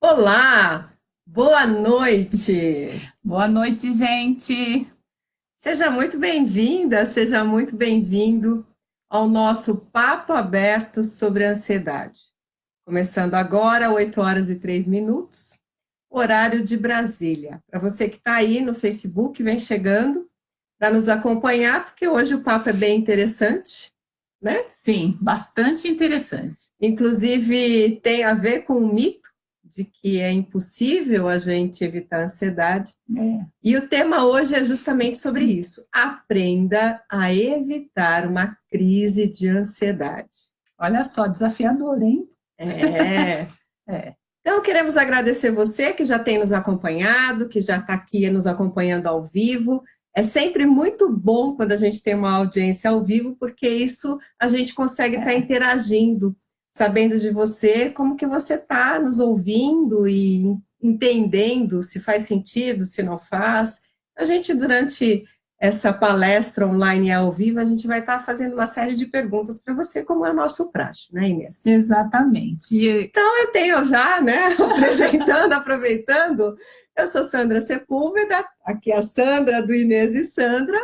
Olá, boa noite. Boa noite, gente. Seja muito bem-vinda, seja muito bem-vindo ao nosso papo aberto sobre ansiedade. Começando agora, 8 horas e 3 minutos, horário de Brasília. Para você que está aí no Facebook, vem chegando para nos acompanhar, porque hoje o papo é bem interessante, né? Sim, bastante interessante. Inclusive, tem a ver com o mito de que é impossível a gente evitar a ansiedade. É. E o tema hoje é justamente sobre isso. Aprenda a evitar uma crise de ansiedade. Olha só, desafiador, hein? É. É. Então, queremos agradecer você que já tem nos acompanhado, que já está aqui nos acompanhando ao vivo. É sempre muito bom quando a gente tem uma audiência ao vivo, porque isso a gente consegue estar interagindo, sabendo de você, como que você está nos ouvindo e entendendo se faz sentido, se não faz. A gente, durante essa palestra online e ao vivo, a gente vai estar fazendo uma série de perguntas para você, como é o nosso praxe, né, Inês? Exatamente. Então, eu tenho já, né, aproveitando, eu sou Sandra Sepúlveda, aqui é a Sandra do Inês e Sandra,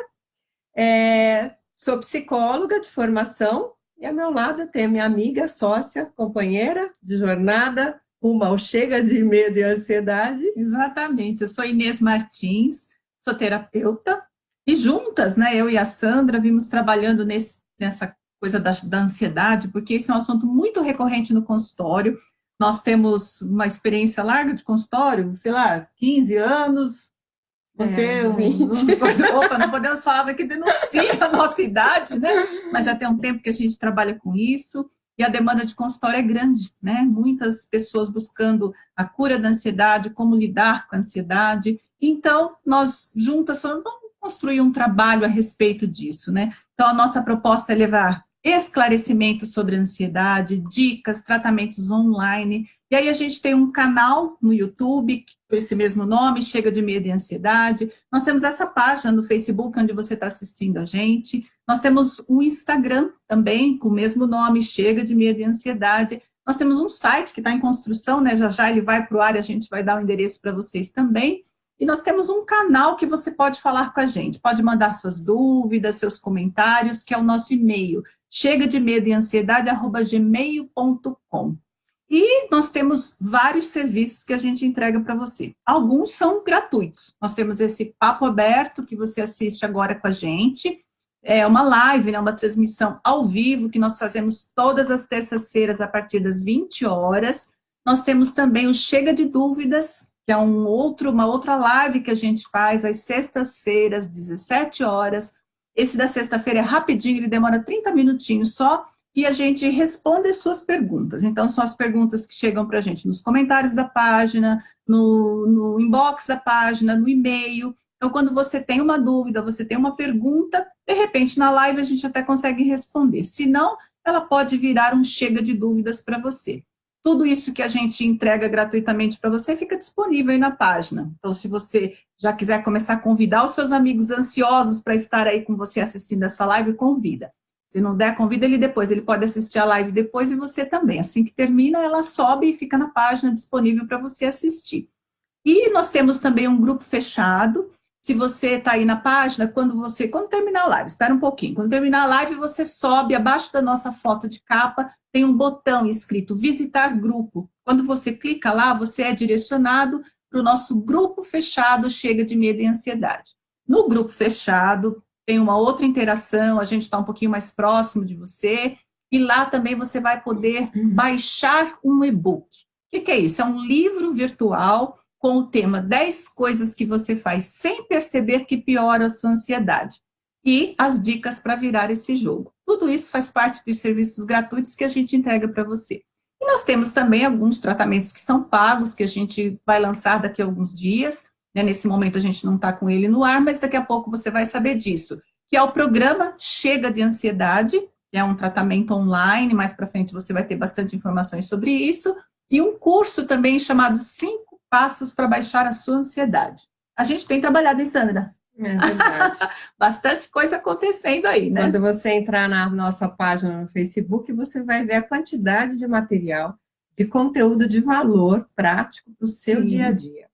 sou psicóloga de formação, e ao meu lado eu tenho minha amiga, sócia, companheira de jornada, rumo ao chega de medo e ansiedade. Exatamente. Eu sou Inês Martins, sou terapeuta, e juntas, né, eu e a Sandra, vimos trabalhando nessa coisa da ansiedade, porque esse é um assunto muito recorrente no consultório. Nós temos uma experiência larga de consultório, sei lá, 15 anos. Você, 20. opa, não podemos falar que denuncia a nossa idade, né? Mas já tem um tempo que a gente trabalha com isso e a demanda de consultório é grande, né? Muitas pessoas buscando a cura da ansiedade, como lidar com a ansiedade. Então, nós juntas vamos construir um trabalho a respeito disso, né? Então, a nossa proposta é levar esclarecimento sobre a ansiedade, dicas, tratamentos online. E aí a gente tem um canal no YouTube com esse mesmo nome, Chega de Medo e Ansiedade. Nós temos essa página no Facebook onde você está assistindo a gente. Nós temos um Instagram também com o mesmo nome, Chega de Medo e Ansiedade. Nós temos um site que está em construção, né? Já já ele vai para o ar e a gente vai dar o endereço para vocês também. E nós temos um canal que você pode falar com a gente, pode mandar suas dúvidas, seus comentários, que é o nosso e-mail, chega de medo e ansiedade, @gmail.com. E nós temos vários serviços que a gente entrega para você. Alguns são gratuitos. Nós temos esse papo aberto que você assiste agora com a gente. É uma live, né, uma transmissão ao vivo que nós fazemos todas as terças-feiras a partir das 20 horas. Nós temos também o Chega de Dúvidas, que é uma outra live que a gente faz às sextas-feiras, 17 horas. Esse da sexta-feira é rapidinho, ele demora 30 minutinhos só, e a gente responde as suas perguntas. Então, são as perguntas que chegam para a gente nos comentários da página, no inbox da página, no e-mail. Então, quando você tem uma dúvida, você tem uma pergunta, de repente, na live a gente até consegue responder. Se não, ela pode virar um chega de dúvidas para você. Tudo isso que a gente entrega gratuitamente para você fica disponível aí na página. Então, se você já quiser começar a convidar os seus amigos ansiosos para estar aí com você assistindo essa live, convida. Se não der, convida ele depois. Ele pode assistir a live depois e você também. Assim que termina, ela sobe e fica na página disponível para você assistir. E nós temos também um grupo fechado. Se você está aí na página, quando terminar a live, espera um pouquinho. Quando terminar a live, você sobe abaixo da nossa foto de capa, tem um botão escrito Visitar Grupo. Quando você clica lá, você é direcionado para o nosso grupo fechado Chega de Medo e Ansiedade. No grupo fechado, tem uma outra interação, a gente está um pouquinho mais próximo de você, e lá também você vai poder baixar um e-book. O que é isso? É um livro virtual com o tema 10 coisas que você faz sem perceber que piora a sua ansiedade. E as dicas para virar esse jogo. Tudo isso faz parte dos serviços gratuitos que a gente entrega para você. E nós temos também alguns tratamentos que são pagos, que a gente vai lançar daqui a alguns dias. Né? Nesse momento a gente não está com ele no ar, mas daqui a pouco você vai saber disso. Que é o programa Chega de Ansiedade, que é um tratamento online, mais para frente você vai ter bastante informações sobre isso, e um curso também chamado 5 Passos para Baixar a Sua Ansiedade. A gente tem trabalhado em Sandra. É verdade. Bastante coisa acontecendo aí, né? Quando você entrar na nossa página no Facebook, você vai ver a quantidade de material, de conteúdo de valor prático para o seu Sim. dia a dia.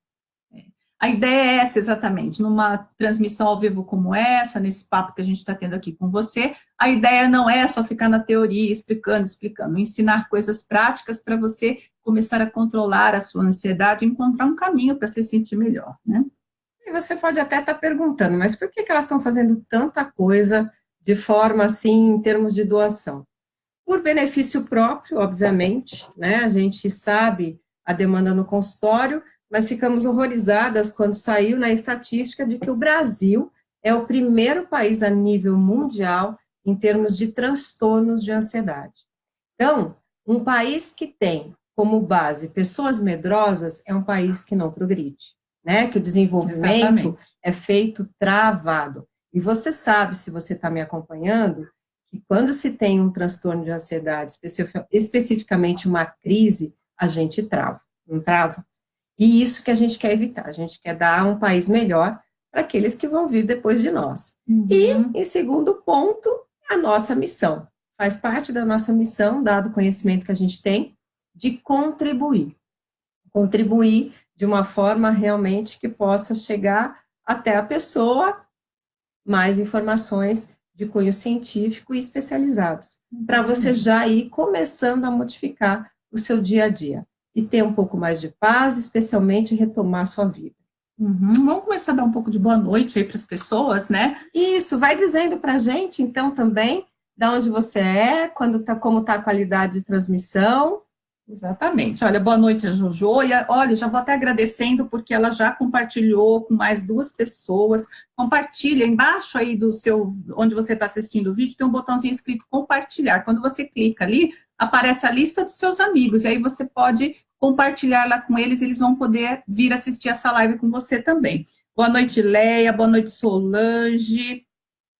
A ideia é essa, exatamente, numa transmissão ao vivo como essa, nesse papo que a gente está tendo aqui com você, a ideia não é só ficar na teoria, explicando, ensinar coisas práticas para você começar a controlar a sua ansiedade e encontrar um caminho para se sentir melhor, né? E você pode até estar perguntando, mas por que elas estão fazendo tanta coisa de forma assim, em termos de doação? Por benefício próprio, obviamente, né? A gente sabe a demanda no consultório, mas ficamos horrorizadas quando saiu na estatística de que o Brasil é o primeiro país a nível mundial em termos de transtornos de ansiedade. Então, um país que tem como base pessoas medrosas é um país que não progride, né? Que o desenvolvimento Exatamente. é feito travado. E você sabe, se você está me acompanhando, que quando se tem um transtorno de ansiedade, especificamente uma crise, a gente trava, não trava? E isso que a gente quer evitar, a gente quer dar um país melhor para aqueles que vão vir depois de nós. E, em segundo ponto, a nossa missão. Faz parte da nossa missão, dado o conhecimento que a gente tem, de contribuir. Contribuir de uma forma realmente que possa chegar até a pessoa mais informações de cunho científico e especializados, para você já ir começando a modificar o seu dia a dia e ter um pouco mais de paz, especialmente retomar a sua vida. Vamos começar a dar um pouco de boa noite aí para as pessoas, né? Isso, vai dizendo para a gente, então, também, de onde você é, como está a qualidade de transmissão. Exatamente. Olha, boa noite a Jojo. E olha, já vou até agradecendo porque ela já compartilhou com mais 2 pessoas. Compartilha embaixo aí do seu, onde você está assistindo o vídeo, tem um botãozinho escrito compartilhar. Quando você clica ali, aparece a lista dos seus amigos. E aí você pode compartilhar lá com eles, eles vão poder vir assistir essa live com você também. Boa noite, Leia. Boa noite, Solange,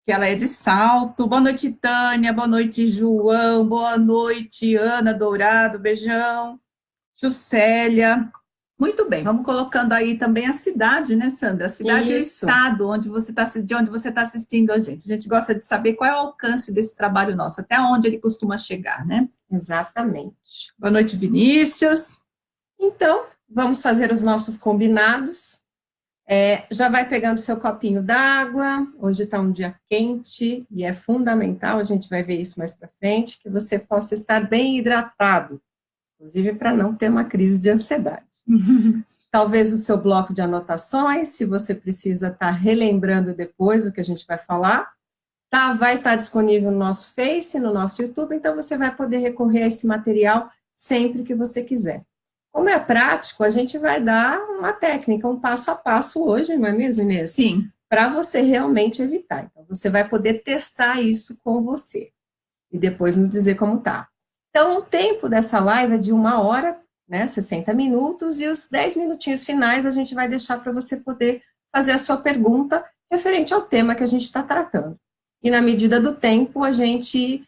que ela é de Salto. Boa noite, Tânia. Boa noite, João. Boa noite, Ana Dourado. Beijão. Juscelia. Muito bem, vamos colocando aí também a cidade, né, Sandra? A cidade e o estado onde você tá, de onde você está assistindo a gente. A gente gosta de saber qual é o alcance desse trabalho nosso, até onde ele costuma chegar, né? Exatamente. Boa noite, Vinícius. Então, vamos fazer os nossos combinados. Já vai pegando seu copinho d'água, hoje está um dia quente e é fundamental, a gente vai ver isso mais para frente, que você possa estar bem hidratado, inclusive para não ter uma crise de ansiedade. Talvez o seu bloco de anotações, se você precisa estar relembrando depois o que a gente vai falar, vai estar disponível no nosso Face, no nosso YouTube, então você vai poder recorrer a esse material sempre que você quiser. Como é prático, a gente vai dar uma técnica, um passo a passo hoje, não é mesmo, Inês? Sim. Para você realmente evitar. Então, você vai poder testar isso com você. E depois nos dizer como tá. Então, o tempo dessa live é de 1 hora, né, 60 minutos, e os 10 minutinhos finais a gente vai deixar para você poder fazer a sua pergunta referente ao tema que a gente está tratando. E na medida do tempo, a gente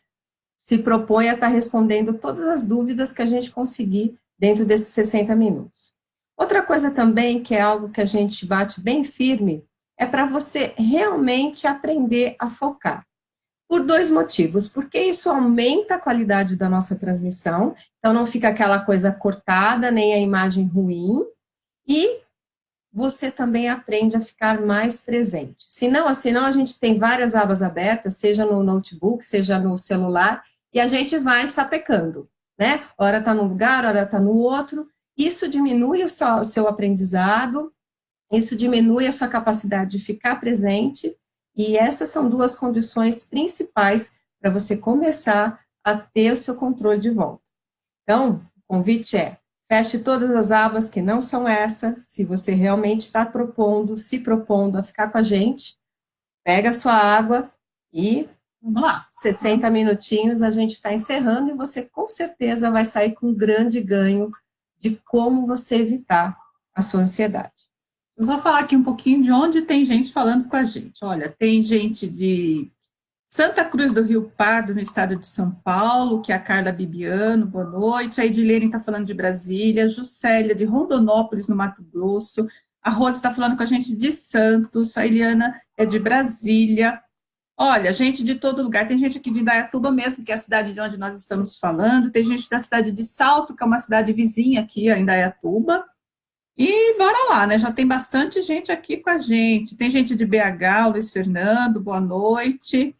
se propõe a estar respondendo todas as dúvidas que a gente conseguir dentro desses 60 minutos. Outra coisa também, que é algo que a gente bate bem firme, é para você realmente aprender a focar. Por 2 motivos, porque isso aumenta a qualidade da nossa transmissão, então não fica aquela coisa cortada, nem a imagem ruim, e você também aprende a ficar mais presente. Senão a gente tem várias abas abertas, seja no notebook, seja no celular, e a gente vai sapecando, né? Hora está num lugar, hora está no outro. Isso diminui o seu aprendizado, isso diminui a sua capacidade de ficar presente, e essas são 2 condições principais para você começar a ter o seu controle de volta. Então, o convite é, feche todas as abas que não são essas, se você realmente está se propondo a ficar com a gente, pega a sua água e vamos lá. 60 minutinhos a gente está encerrando, e você com certeza vai sair com um grande ganho de como você evitar a sua ansiedade. Eu vou falar aqui um pouquinho de onde tem gente falando com a gente. Olha, tem gente de Santa Cruz do Rio Pardo, no estado de São Paulo, que é a Carla Bibiano, boa noite. A Edilene está falando de Brasília, Juscelia de Rondonópolis, no Mato Grosso. A Rosa está falando com a gente de Santos, a Eliana é de Brasília. Olha, gente de todo lugar, tem gente aqui de Indaiatuba mesmo, que é a cidade de onde nós estamos falando, tem gente da cidade de Salto, que é uma cidade vizinha aqui, a Indaiatuba, e bora lá, né? Já tem bastante gente aqui com a gente. Tem gente de BH, o Luiz Fernando, boa noite.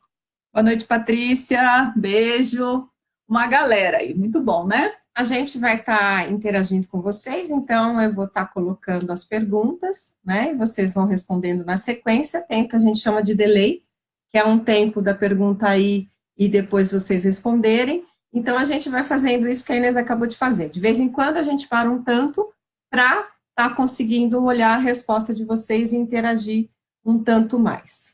Boa noite, Patrícia, beijo. Uma galera aí, muito bom, né? A gente vai estar interagindo com vocês, então eu vou estar colocando as perguntas, né? E vocês vão respondendo na sequência. Tem o que a gente chama de delay, que é um tempo da pergunta aí e depois vocês responderem. Então a gente vai fazendo isso que a Inês acabou de fazer. De vez em quando a gente para um tanto para estar conseguindo olhar a resposta de vocês e interagir um tanto mais.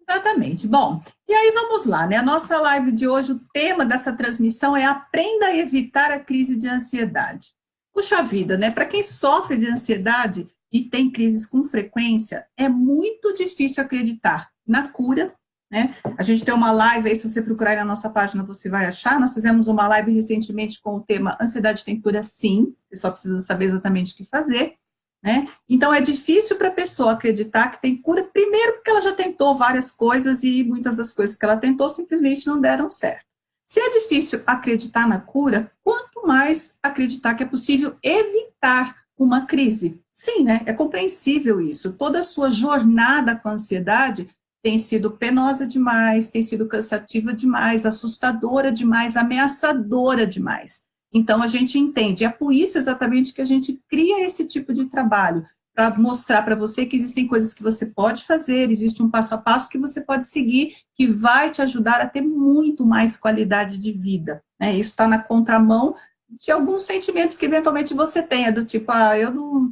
Exatamente. Bom, e aí vamos lá, né? A nossa live de hoje, o tema dessa transmissão é Aprenda a evitar a crise de ansiedade. Puxa vida, né? Para quem sofre de ansiedade e tem crises com frequência, é muito difícil acreditar na cura, né? A gente tem uma live aí, se você procurar aí na nossa página, você vai achar. Nós fizemos uma live recentemente com o tema Ansiedade tem cura, sim. Você só precisa saber exatamente o que fazer. Né? Então, é difícil para a pessoa acreditar que tem cura, primeiro porque ela já tentou várias coisas e muitas das coisas que ela tentou simplesmente não deram certo. Se é difícil acreditar na cura, quanto mais acreditar que é possível evitar uma crise. Sim, né? É compreensível isso. Toda a sua jornada com a ansiedade tem sido penosa demais, tem sido cansativa demais, assustadora demais, ameaçadora demais. Então, a gente entende, é por isso exatamente que a gente cria esse tipo de trabalho, para mostrar para você que existem coisas que você pode fazer, existe um passo a passo que você pode seguir, que vai te ajudar a ter muito mais qualidade de vida, né? Isso está na contramão de alguns sentimentos que eventualmente você tenha, do tipo,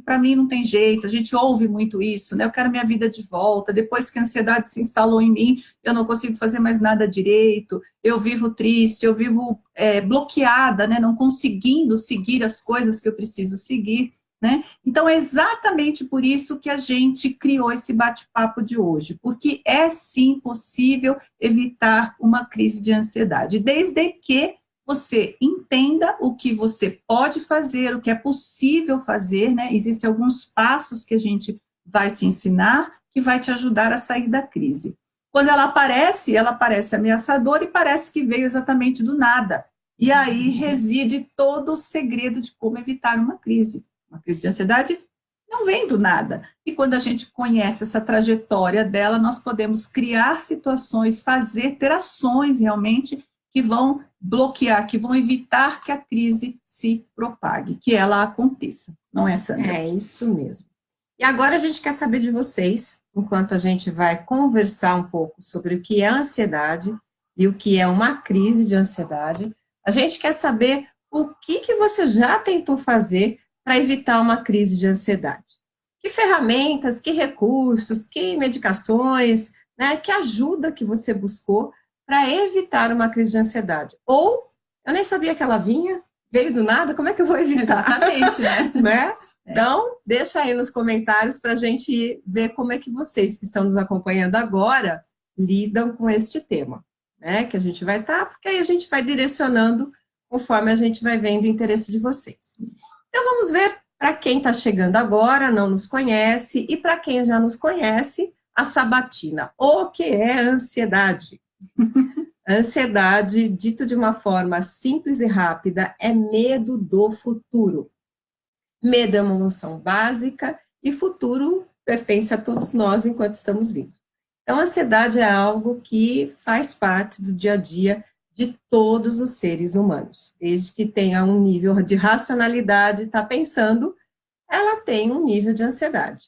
para mim não tem jeito, a gente ouve muito isso, né? Eu quero minha vida de volta, depois que a ansiedade se instalou em mim, eu não consigo fazer mais nada direito, eu vivo triste, eu vivo bloqueada, né? Não conseguindo seguir as coisas que eu preciso seguir, né? Então, é exatamente por isso que a gente criou esse bate-papo de hoje, porque é sim possível evitar uma crise de ansiedade, desde que você entenda o que você pode fazer, o que é possível fazer, né? Existem alguns passos que a gente vai te ensinar, que vai te ajudar a sair da crise. Quando ela aparece ameaçadora e parece que veio exatamente do nada. E aí reside todo o segredo de como evitar uma crise. Uma crise de ansiedade não vem do nada. E quando a gente conhece essa trajetória dela, nós podemos criar situações, ter ações realmente que vão bloquear, que vão evitar que a crise se propague, que ela aconteça. Não é, Sandra? É isso mesmo. E agora a gente quer saber de vocês, enquanto a gente vai conversar um pouco sobre o que é ansiedade e o que é uma crise de ansiedade, a gente quer saber o que você já tentou fazer para evitar uma crise de ansiedade. Que ferramentas, que recursos, que medicações, né, que ajuda que você buscou para evitar uma crise de ansiedade. Ou, eu nem sabia que ela vinha, veio do nada, como é que eu vou evitar? Exatamente, né? Né? Então, deixa aí nos comentários para a gente ver como é que vocês que estão nos acompanhando agora lidam com este tema, né? Que a gente vai estar, porque aí a gente vai direcionando conforme a gente vai vendo o interesse de vocês. Então, vamos ver para quem está chegando agora, não nos conhece, e para quem já nos conhece, a sabatina. O que é ansiedade? Ansiedade, dito de uma forma simples e rápida, é medo do futuro. Medo é uma emoção básica e futuro pertence a todos nós enquanto estamos vivos. Então, a ansiedade é algo que faz parte do dia a dia de todos os seres humanos. Desde que tenha um nível de racionalidade, está pensando, ela tem um nível de ansiedade,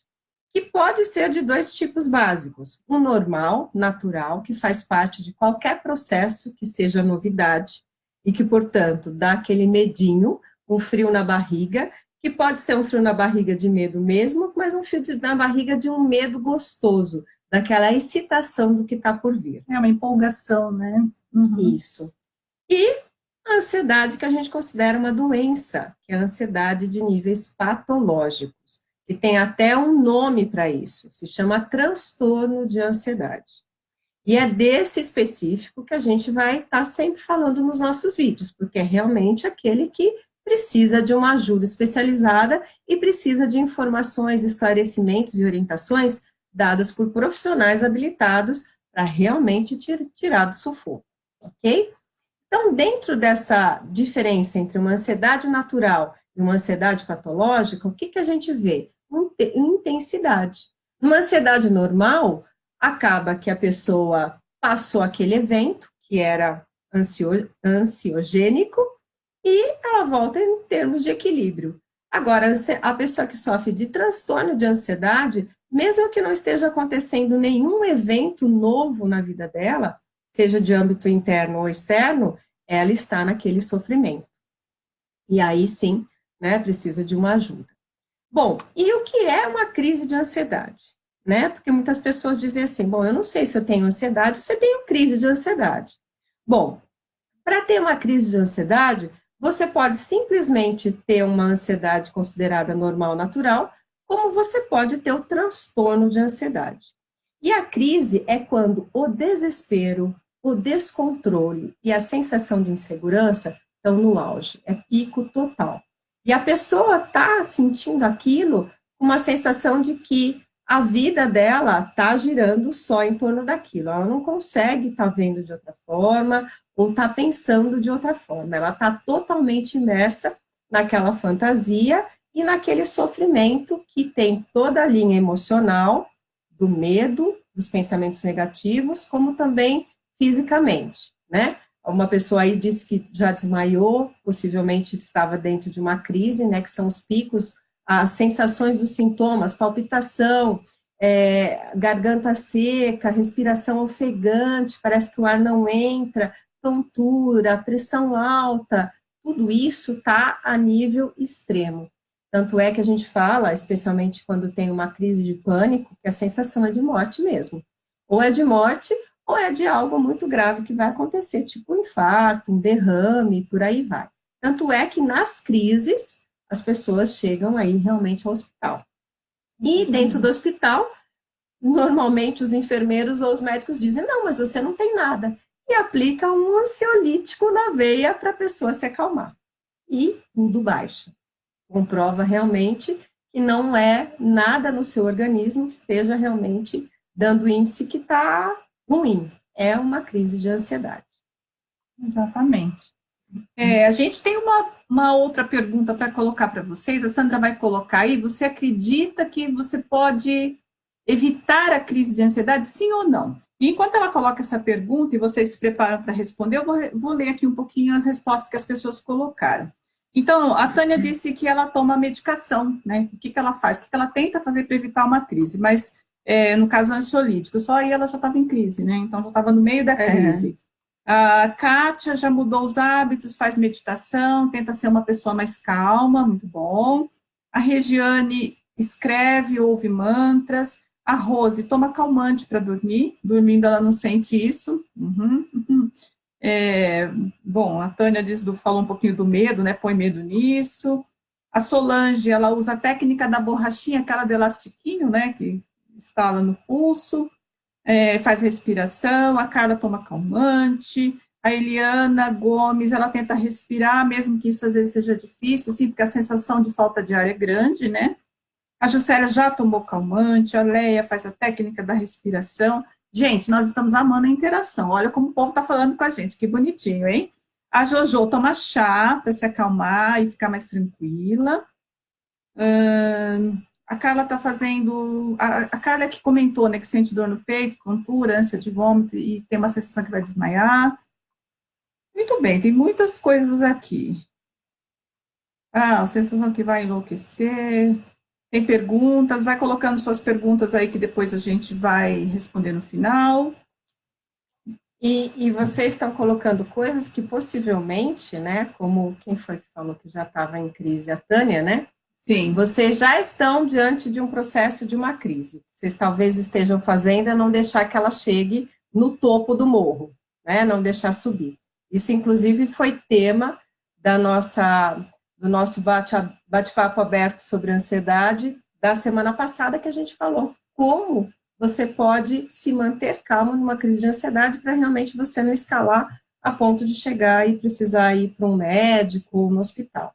que pode ser de dois tipos básicos. Um normal, natural, que faz parte de qualquer processo que seja novidade e que, portanto, dá aquele medinho, um frio na barriga, que pode ser um frio na barriga de medo mesmo, mas um frio na barriga de um medo gostoso, daquela excitação do que está por vir. É uma empolgação, né? Uhum. Isso. E a ansiedade que a gente considera uma doença, que é a ansiedade de níveis patológicos, que tem até um nome para isso, se chama transtorno de ansiedade. E é desse específico que a gente vai estar sempre falando nos nossos vídeos, porque é realmente aquele que precisa de uma ajuda especializada e precisa de informações, esclarecimentos e orientações dadas por profissionais habilitados para realmente tirar do sufoco, ok? Então, dentro dessa diferença entre uma ansiedade natural e uma ansiedade patológica, o que a gente vê? Intensidade. Numa ansiedade normal, acaba que a pessoa passou aquele evento, que era ansiogênico, e ela volta em termos de equilíbrio. Agora, a pessoa que sofre de transtorno de ansiedade, mesmo que não esteja acontecendo nenhum evento novo na vida dela, seja de âmbito interno ou externo, ela está naquele sofrimento. E aí sim, né, precisa de uma ajuda. Bom, e o que é uma crise de ansiedade? Né? Porque muitas pessoas dizem assim, bom, eu não sei se eu tenho ansiedade ou se eu tenho crise de ansiedade. Bom, para ter uma crise de ansiedade, você pode simplesmente ter uma ansiedade considerada normal, natural, como você pode ter o transtorno de ansiedade. E a crise é quando o desespero, o descontrole e a sensação de insegurança estão no auge, é pico total. E a pessoa está sentindo aquilo, uma sensação de que a vida dela está girando só em torno daquilo, ela não consegue estar vendo de outra forma, ou está pensando de outra forma, ela está totalmente imersa naquela fantasia e naquele sofrimento que tem toda a linha emocional, do medo, dos pensamentos negativos, como também fisicamente, né? Uma pessoa aí disse que já desmaiou, possivelmente estava dentro de uma crise, né, que são os picos, as sensações dos sintomas, palpitação, garganta seca, respiração ofegante, parece que o ar não entra, tontura, pressão alta, tudo isso está a nível extremo. Tanto é que a gente fala, especialmente quando tem uma crise de pânico, que a sensação é de morte mesmo. Ou é de morte, ou é de algo muito grave que vai acontecer, tipo um infarto, um derrame, por aí vai. Tanto é que nas crises, as pessoas chegam aí realmente ao hospital. E dentro do hospital, normalmente os enfermeiros ou os médicos dizem, não, mas você não tem nada. E aplica um ansiolítico na veia para a pessoa se acalmar. E tudo baixa. Comprova realmente que não é nada no seu organismo que esteja realmente dando índice que está ruim. É uma crise de ansiedade. Exatamente. A gente tem uma outra pergunta para colocar para vocês, a Sandra vai colocar aí, você acredita que você pode evitar a crise de ansiedade, sim ou não? E enquanto ela coloca essa pergunta e vocês se preparam para responder, eu vou ler aqui um pouquinho as respostas que as pessoas colocaram. Então, a Tânia disse que ela toma medicação, né? O que ela faz? O que ela tenta fazer para evitar uma crise? Mas, no caso ansiolítico, só aí ela já estava em crise, né? Então, já estava no meio da crise. A Kátia já mudou os hábitos, faz meditação, tenta ser uma pessoa mais calma, muito bom. A Regiane escreve, ouve mantras. A Rose toma calmante para dormir, dormindo ela não sente isso. Bom, a Tânia falou um pouquinho do medo, né? Põe medo nisso. A Solange, ela usa a técnica da borrachinha, aquela de elastiquinho, né? Que instala no pulso. Faz respiração, a Carla toma calmante, a Eliana Gomes, ela tenta respirar, mesmo que isso às vezes seja difícil, sim, porque a sensação de falta de ar é grande, né? A Juscelia já tomou calmante, a Leia faz a técnica da respiração. Gente, nós estamos amando a interação, olha como o povo está falando com a gente, que bonitinho, hein? A Jojo toma chá para se acalmar e ficar mais tranquila. A Carla está fazendo... A Carla é que comentou, né, que sente dor no peito, tontura, ânsia de vômito e tem uma sensação que vai desmaiar. Muito bem, tem muitas coisas aqui. A sensação que vai enlouquecer. Tem perguntas, vai colocando suas perguntas aí que depois a gente vai responder no final. E vocês estão colocando coisas que possivelmente, né, como quem foi que falou que já estava em crise, a Tânia, né? Sim. Vocês já estão diante de um processo de uma crise. Vocês talvez estejam fazendo é não deixar que ela chegue no topo do morro, né? Não deixar subir. Isso, inclusive, foi tema do nosso bate-papo aberto sobre ansiedade da semana passada, que a gente falou como você pode se manter calmo numa crise de ansiedade para realmente você não escalar a ponto de chegar e precisar ir para um médico ou no hospital.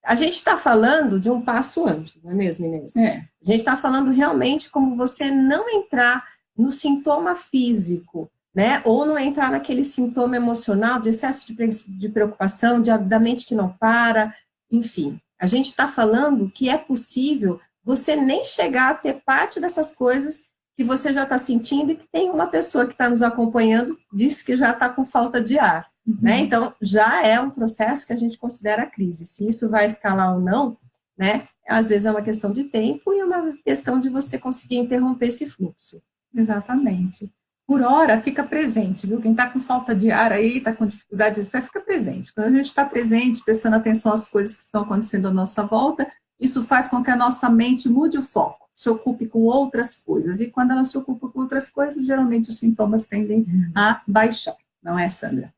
A gente está falando de um passo antes, não é mesmo, Inês? A gente está falando realmente como você não entrar no sintoma físico, né? Ou não entrar naquele sintoma emocional de excesso de preocupação, da mente que não para, enfim. A gente está falando que é possível você nem chegar a ter parte dessas coisas que você já está sentindo e que tem uma pessoa que está nos acompanhando, disse que já está com falta de ar, né? Então, já é um processo que a gente considera crise. Se isso vai escalar ou não, né? Às vezes é uma questão de tempo e uma questão de você conseguir interromper esse fluxo. Exatamente. Por hora, fica presente, viu? Quem está com falta de ar aí, está com dificuldade de respirar, fica presente. Quando a gente está presente, prestando atenção às coisas que estão acontecendo à nossa volta, isso faz com que a nossa mente mude o foco, se ocupe com outras coisas. E quando ela se ocupa com outras coisas, geralmente os sintomas tendem a baixar. Não é, Sandra?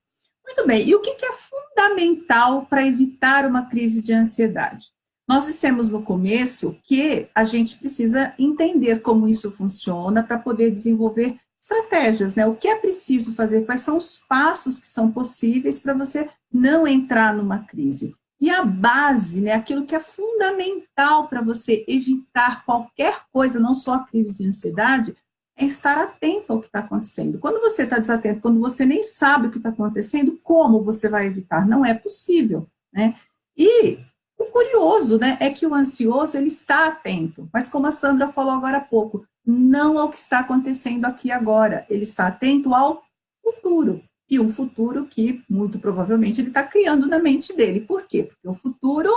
Muito bem. E o que é fundamental para evitar uma crise de ansiedade? Nós dissemos no começo que a gente precisa entender como isso funciona para poder desenvolver estratégias, né? O que é preciso fazer, quais são os passos que são possíveis para você não entrar numa crise. E a base, né, aquilo que é fundamental para você evitar qualquer coisa, não só a crise de ansiedade, é estar atento ao que está acontecendo. Quando você está desatento, quando você nem sabe o que está acontecendo, como você vai evitar? Não é possível, né? E o curioso, né, é que o ansioso, ele está atento, mas como a Sandra falou agora há pouco, não ao que está acontecendo aqui agora, ele está atento ao futuro, e um futuro que, muito provavelmente, ele está criando na mente dele. Por quê? Porque o futuro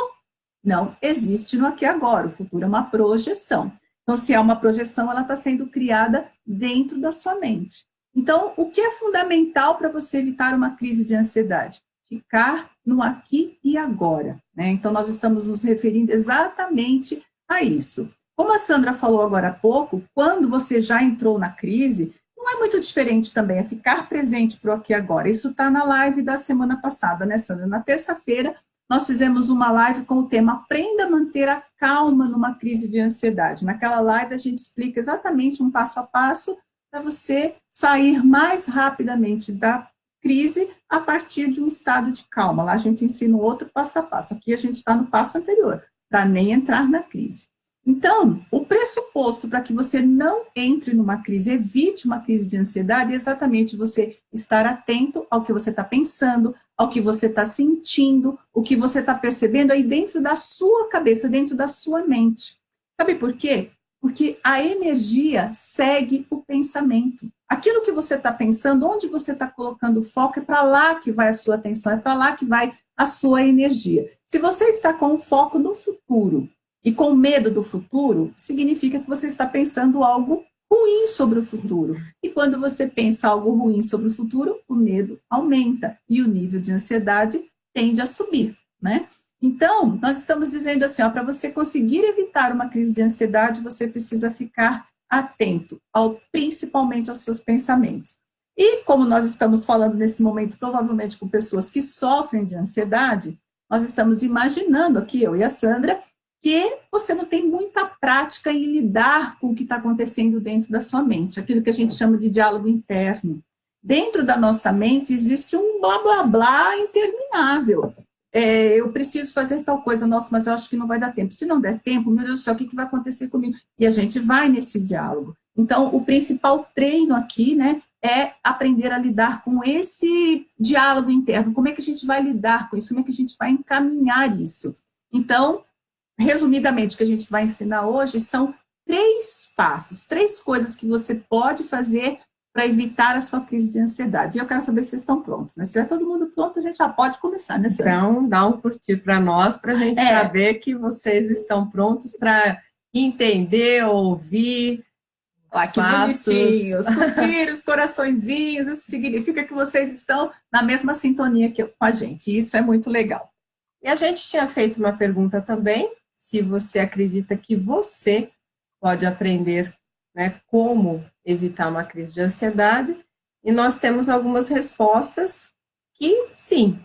não existe no aqui e agora, o futuro é uma projeção. Então, se é uma projeção, ela está sendo criada dentro da sua mente. Então, o que é fundamental para você evitar uma crise de ansiedade? Ficar no aqui e agora, né? Então, nós estamos nos referindo exatamente a isso. Como a Sandra falou agora há pouco, quando você já entrou na crise, não é muito diferente também, é ficar presente para o aqui e agora. Isso está na live da semana passada, né, Sandra? Na terça-feira, nós fizemos uma live com o tema Aprenda a manter a calma numa crise de ansiedade. Naquela live, a gente explica exatamente um passo a passo para você sair mais rapidamente da crise a partir de um estado de calma. Lá a gente ensina outro passo a passo. Aqui a gente está no passo anterior, para nem entrar na crise. Então, o pressuposto para que você não entre numa crise, evite uma crise de ansiedade, é exatamente você estar atento ao que você está pensando, ao que você está sentindo, o que você está percebendo aí dentro da sua cabeça, dentro da sua mente. Sabe por quê? Porque a energia segue o pensamento. Aquilo que você está pensando, onde você está colocando o foco, é para lá que vai a sua atenção, é para lá que vai a sua energia. Se você está com o foco no futuro, e com medo do futuro, significa que você está pensando algo ruim sobre o futuro. E quando você pensa algo ruim sobre o futuro, o medo aumenta e o nível de ansiedade tende a subir, né? Então, nós estamos dizendo assim, para você conseguir evitar uma crise de ansiedade, você precisa ficar atento, principalmente aos seus pensamentos. E como nós estamos falando nesse momento, provavelmente com pessoas que sofrem de ansiedade, nós estamos imaginando aqui, eu e a Sandra, que você não tem muita prática em lidar com o que está acontecendo dentro da sua mente, aquilo que a gente chama de diálogo interno. Dentro da nossa mente existe um blá, blá, blá interminável. Eu preciso fazer tal coisa, nossa, mas eu acho que não vai dar tempo. Se não der tempo, meu Deus do céu, o que vai acontecer comigo? E a gente vai nesse diálogo. Então, o principal treino aqui, né, é aprender a lidar com esse diálogo interno. Como é que a gente vai lidar com isso? Como é que a gente vai encaminhar isso? Então, resumidamente, o que a gente vai ensinar hoje são 3 passos, 3 coisas que você pode fazer para evitar a sua crise de ansiedade. E eu quero saber se vocês estão prontos, né? Se tiver todo mundo pronto, a gente já pode começar, né, Sandra? Então, dá um curtir para nós, para a gente saber que vocês estão prontos para entender, ouvir os que passos. bonitinhos, curtir os coraçõezinhos, isso significa que vocês estão na mesma sintonia com a gente, e isso é muito legal. E a gente tinha feito uma pergunta também, se você acredita que você pode aprender, né, como evitar uma crise de ansiedade, e nós temos algumas respostas que sim.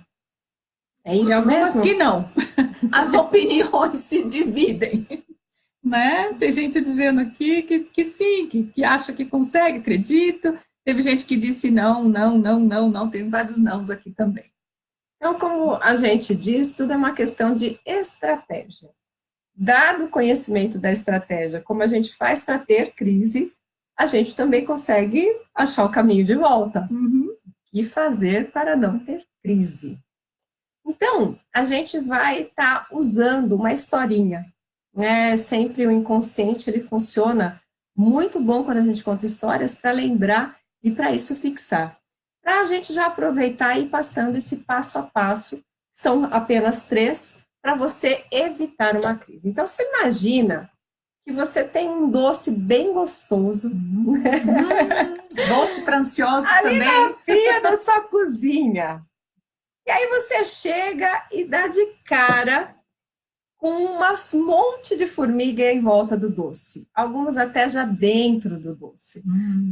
É isso e algumas mesmo? que não. As opiniões se dividem. Né? Tem gente dizendo aqui que sim, que acha que consegue, acredita. Teve gente que disse não, tem vários nãos aqui também. Então, como a gente diz, tudo é uma questão de estratégia. Dado o conhecimento da estratégia, como a gente faz para ter crise, a gente também consegue achar o caminho de volta. Uhum. O que fazer para não ter crise? Então, a gente vai estar usando uma historinha, né? Sempre o inconsciente, ele funciona muito bom quando a gente conta histórias para lembrar e para isso fixar. Para a gente já aproveitar e ir passando esse passo a passo, são apenas 3, para você evitar uma crise. Então, você imagina que você tem um doce bem gostoso. Doce para ansiosos ali também. na pia da sua cozinha. E aí você chega e dá de cara com um monte de formiga em volta do doce. Algumas até já dentro do doce.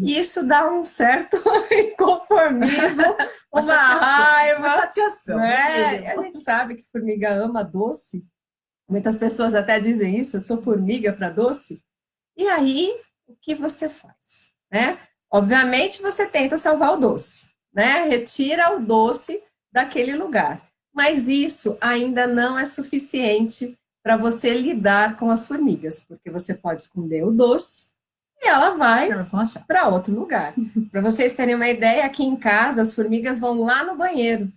E isso dá um certo inconformismo, uma raiva. Uma chateação. Né? A gente sabe que formiga ama doce. Muitas pessoas até dizem isso, eu sou formiga para doce. E aí, o que você faz? Né? Obviamente, você tenta salvar o doce. Né? Retira o doce daquele lugar. Mas isso ainda não é suficiente para você lidar com as formigas, porque você pode esconder o doce e ela vai para outro lugar. Para vocês terem uma ideia, aqui em casa as formigas vão lá no banheiro,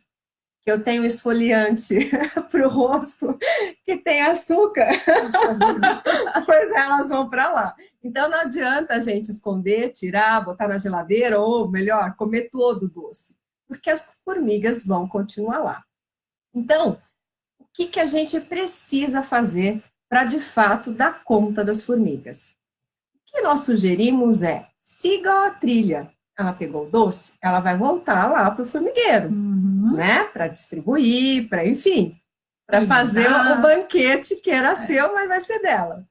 que eu tenho esfoliante para o rosto, que tem açúcar, pois elas vão para lá. Então não adianta a gente esconder, tirar, botar na geladeira, ou melhor, comer todo o doce, porque as formigas vão continuar lá. Então, o que a gente precisa fazer para, de fato, dar conta das formigas? O que nós sugerimos é, siga a trilha. Ela pegou o doce, ela vai voltar lá para o formigueiro, né? Para distribuir, para, enfim, para fazer o banquete que era seu, mas vai ser delas.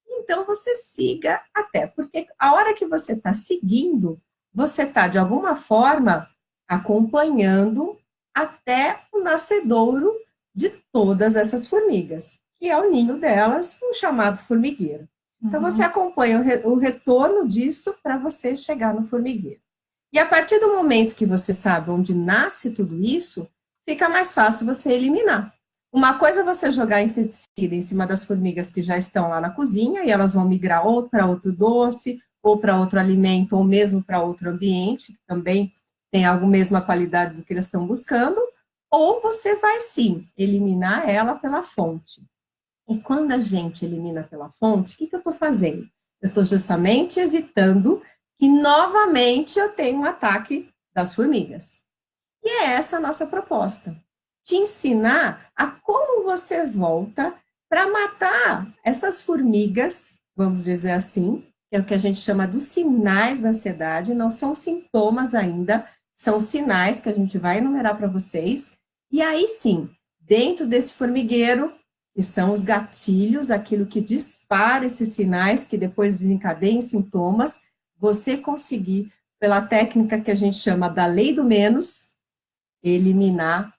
Então, você siga até, porque a hora que você está seguindo, você está, de alguma forma, acompanhando até o nascedouro de todas essas formigas, que é o ninho delas, um chamado formigueiro. Então, você acompanha o retorno disso para você chegar no formigueiro. E a partir do momento que você sabe onde nasce tudo isso, fica mais fácil você eliminar. Uma coisa é você jogar inseticida em cima das formigas que já estão lá na cozinha, e elas vão migrar ou para outro doce, ou para outro alimento, ou mesmo para outro ambiente, que também tem a mesma qualidade do que eles estão buscando, ou você vai sim eliminar ela pela fonte. E quando a gente elimina pela fonte, o que eu estou fazendo? Eu estou justamente evitando que novamente eu tenha um ataque das formigas. E é essa a nossa proposta. Te ensinar a como você volta para matar essas formigas, vamos dizer assim, que é o que a gente chama dos sinais da ansiedade, não são sintomas ainda, são sinais que a gente vai enumerar para vocês. E aí sim, dentro desse formigueiro, que são os gatilhos, aquilo que dispara esses sinais, que depois desencadeiam sintomas, você conseguir, pela técnica que a gente chama da lei do menos, eliminar,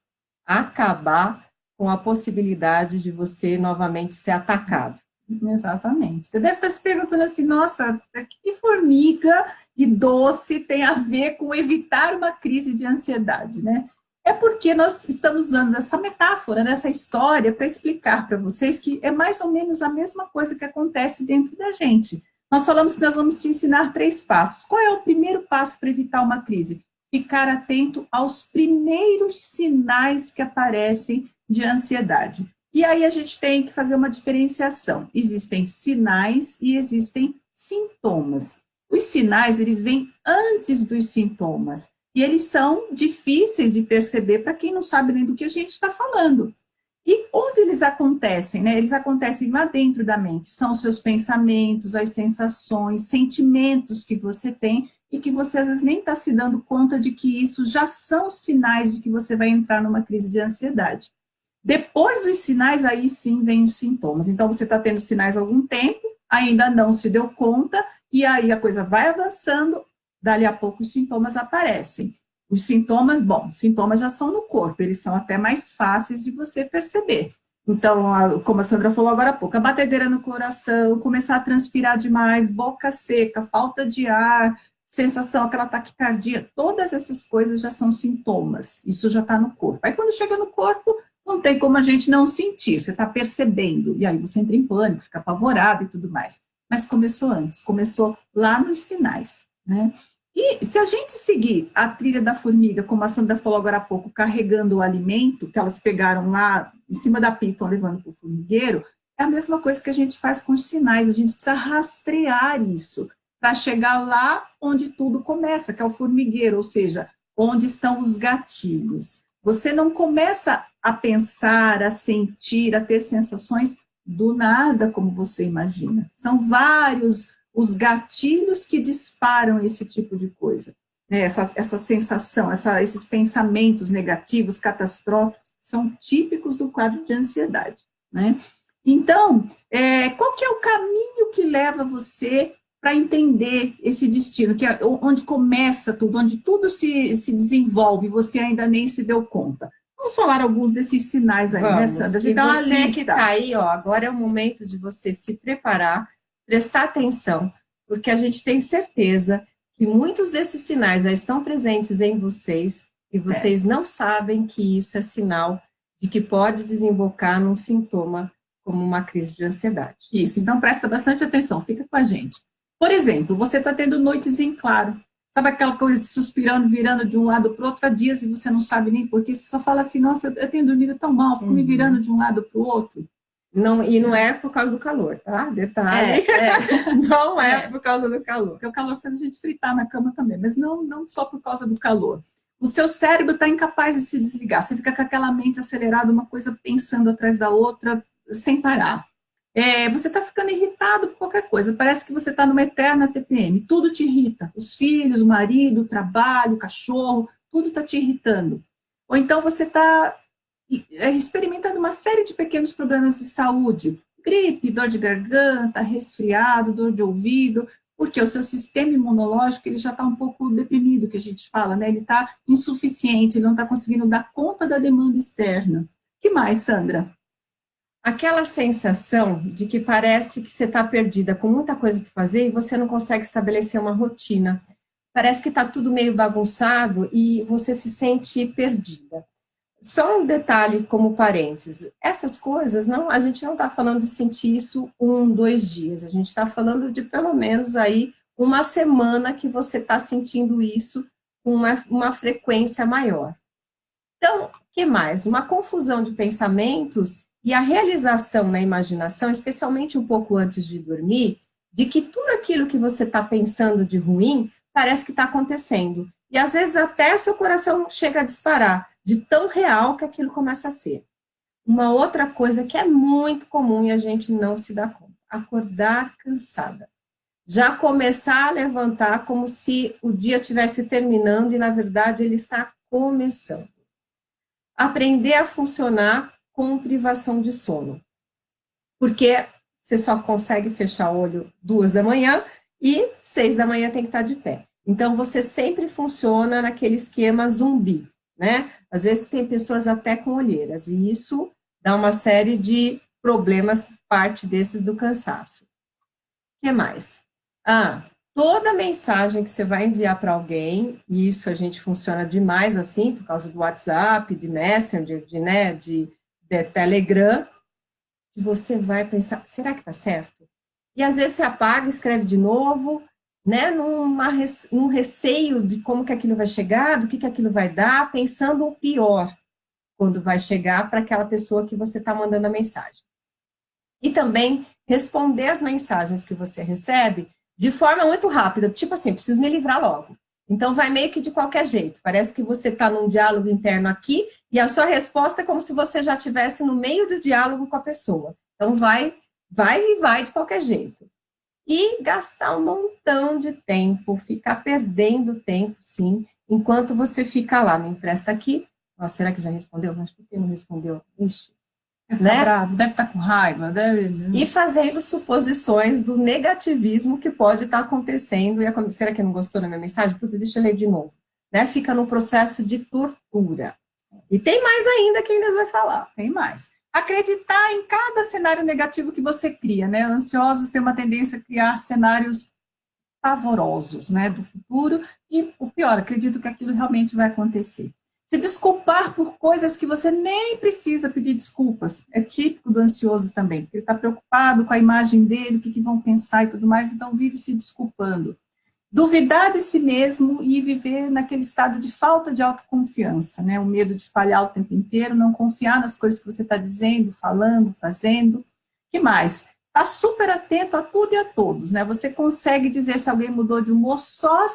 acabar com a possibilidade de você novamente ser atacado. Exatamente. Você deve estar se perguntando assim, nossa, que formiga e doce tem a ver com evitar uma crise de ansiedade, né? É porque nós estamos usando essa metáfora, essa história, para explicar para vocês que é mais ou menos a mesma coisa que acontece dentro da gente. Nós falamos que nós vamos te ensinar 3 passos. Qual é o primeiro passo para evitar uma crise? Ficar atento aos primeiros sinais que aparecem de ansiedade. E aí a gente tem que fazer uma diferenciação. Existem sinais e existem sintomas. Os sinais, eles vêm antes dos sintomas. E eles são difíceis de perceber para quem não sabe nem do que a gente está falando. E onde eles acontecem, né? Eles acontecem lá dentro da mente. São os seus pensamentos, as sensações, sentimentos que você tem e que você às vezes nem está se dando conta de que isso já são sinais de que você vai entrar numa crise de ansiedade. Depois dos sinais, aí sim vem os sintomas. Então, você está tendo sinais há algum tempo, ainda não se deu conta, e aí a coisa vai avançando, dali a pouco os sintomas aparecem. Os sintomas, bom, sintomas já são no corpo, eles são até mais fáceis de você perceber. Então, como a Sandra falou agora há pouco, a batedeira no coração, começar a transpirar demais, boca seca, falta de ar, sensação, aquela taquicardia, todas essas coisas já são sintomas, isso já está no corpo. Aí quando chega no corpo, não tem como a gente não sentir, você está percebendo, e aí você entra em pânico, fica apavorado e tudo mais. mas começou antes, começou lá nos sinais, né? E se a gente seguir a trilha da formiga, como a Sandra falou agora há pouco, carregando o alimento que elas pegaram lá em cima da pia e estão levando para o formigueiro, é a mesma coisa que a gente faz com os sinais, a gente precisa rastrear isso para chegar lá onde tudo começa, que é o formigueiro, ou seja, onde estão os gatilhos. Você não começa a pensar, a sentir, a ter sensações do nada, como você imagina. São vários os gatilhos que disparam esse tipo de coisa. Né? Essa sensação, esses pensamentos negativos, catastróficos, são típicos do quadro de ansiedade. Né? Então, qual que é o caminho que leva você para entender esse destino, que é onde começa tudo, onde tudo se desenvolve, e você ainda nem se deu conta? Vamos falar alguns desses sinais aí, né, Sandra? E você que está aí, ó, agora é o momento de você se preparar, prestar atenção, porque a gente tem certeza que muitos desses sinais já estão presentes em vocês e vocês não sabem que isso é sinal de que pode desembocar num sintoma como uma crise de ansiedade. Isso, então presta bastante atenção, fica com a gente. Por exemplo, você está tendo noites em claro. Sabe aquela coisa de suspirando, virando de um lado para o outro há dias e você não sabe nem porquê? Você só fala assim, nossa, eu tenho dormido tão mal, fico me virando de um lado para o outro. Não, e não é por causa do calor, tá? Detalhe. Não é por causa do calor. Porque o calor faz a gente fritar na cama também, mas não só por causa do calor. O seu cérebro está incapaz de se desligar. Você fica com aquela mente acelerada, uma coisa pensando atrás da outra, sem parar. Você está ficando irritado por qualquer coisa. Parece que você está numa eterna TPM. Tudo te irrita. Os filhos, o marido, o trabalho, o cachorro, tudo está te irritando. Ou então você está experimentando uma série de pequenos problemas de saúde. Gripe, dor de garganta, resfriado, dor de ouvido, porque o seu sistema imunológico ele já está um pouco deprimido, que a gente fala, né? Ele está insuficiente, ele não está conseguindo dar conta da demanda externa. O que mais, Sandra? Aquela sensação de que parece que você está perdida com muita coisa para fazer e você não consegue estabelecer uma rotina. Parece que está tudo meio bagunçado e você se sente perdida. Só um detalhe como parênteses, essas coisas, a gente não está falando de sentir isso 1, 2 dias, a gente está falando de pelo menos aí uma semana que você está sentindo isso com uma frequência maior. Então, o que mais? Uma confusão de pensamentos e a realização na imaginação, especialmente um pouco antes de dormir, de que tudo aquilo que você está pensando de ruim parece que está acontecendo. E às vezes até o seu coração chega a disparar, de tão real que aquilo começa a ser. Uma outra coisa que é muito comum e a gente não se dá conta, acordar cansada. Já começar a levantar como se o dia estivesse terminando e, na verdade, ele está começando. Aprender a funcionar com privação de sono. Porque você só consegue fechar o olho 2 da manhã e 6 da manhã tem que estar de pé. Então, você sempre funciona naquele esquema zumbi, né? Às vezes tem pessoas até com olheiras, e isso dá uma série de problemas, parte desses do cansaço. O que mais? Toda mensagem que você vai enviar para alguém, e isso a gente funciona demais assim, por causa do WhatsApp, de Messenger, de Telegram, que você vai pensar, será que está certo? E às vezes você apaga, escreve de novo, né, num receio de como que aquilo vai chegar, do que aquilo vai dar, pensando o pior quando vai chegar para aquela pessoa que você está mandando a mensagem. E também responder as mensagens que você recebe de forma muito rápida, tipo assim, preciso me livrar logo. Então, vai meio que de qualquer jeito. Parece que você está num diálogo interno aqui e a sua resposta é como se você já estivesse no meio do diálogo com a pessoa. Então, vai de qualquer jeito. E gastar um montão de tempo, ficar perdendo tempo, sim, enquanto você fica lá, me empresta aqui. Nossa, será que já respondeu? Mas por que não respondeu? Ixi. Né? Bravo, deve estar com raiva. E fazendo suposições do negativismo que pode estar acontecendo. E será que não gostou da minha mensagem? Puta, deixa eu ler de novo. Né? Fica num processo de tortura. E tem mais ainda que a Inês vai falar. Tem mais. Acreditar em cada cenário negativo que você cria, né? Ansiosos têm uma tendência a criar cenários pavorosos, né, do futuro. E o pior, acredito que aquilo realmente vai acontecer. Se desculpar por coisas que você nem precisa pedir desculpas. É típico do ansioso também, porque ele está preocupado com a imagem dele, o que vão pensar e tudo mais, então vive se desculpando. Duvidar de si mesmo e viver naquele estado de falta de autoconfiança, né? O medo de falhar o tempo inteiro, não confiar nas coisas que você está dizendo, falando, fazendo. Que mais? Está super atento a tudo e a todos, né? Você consegue dizer se alguém mudou de humor só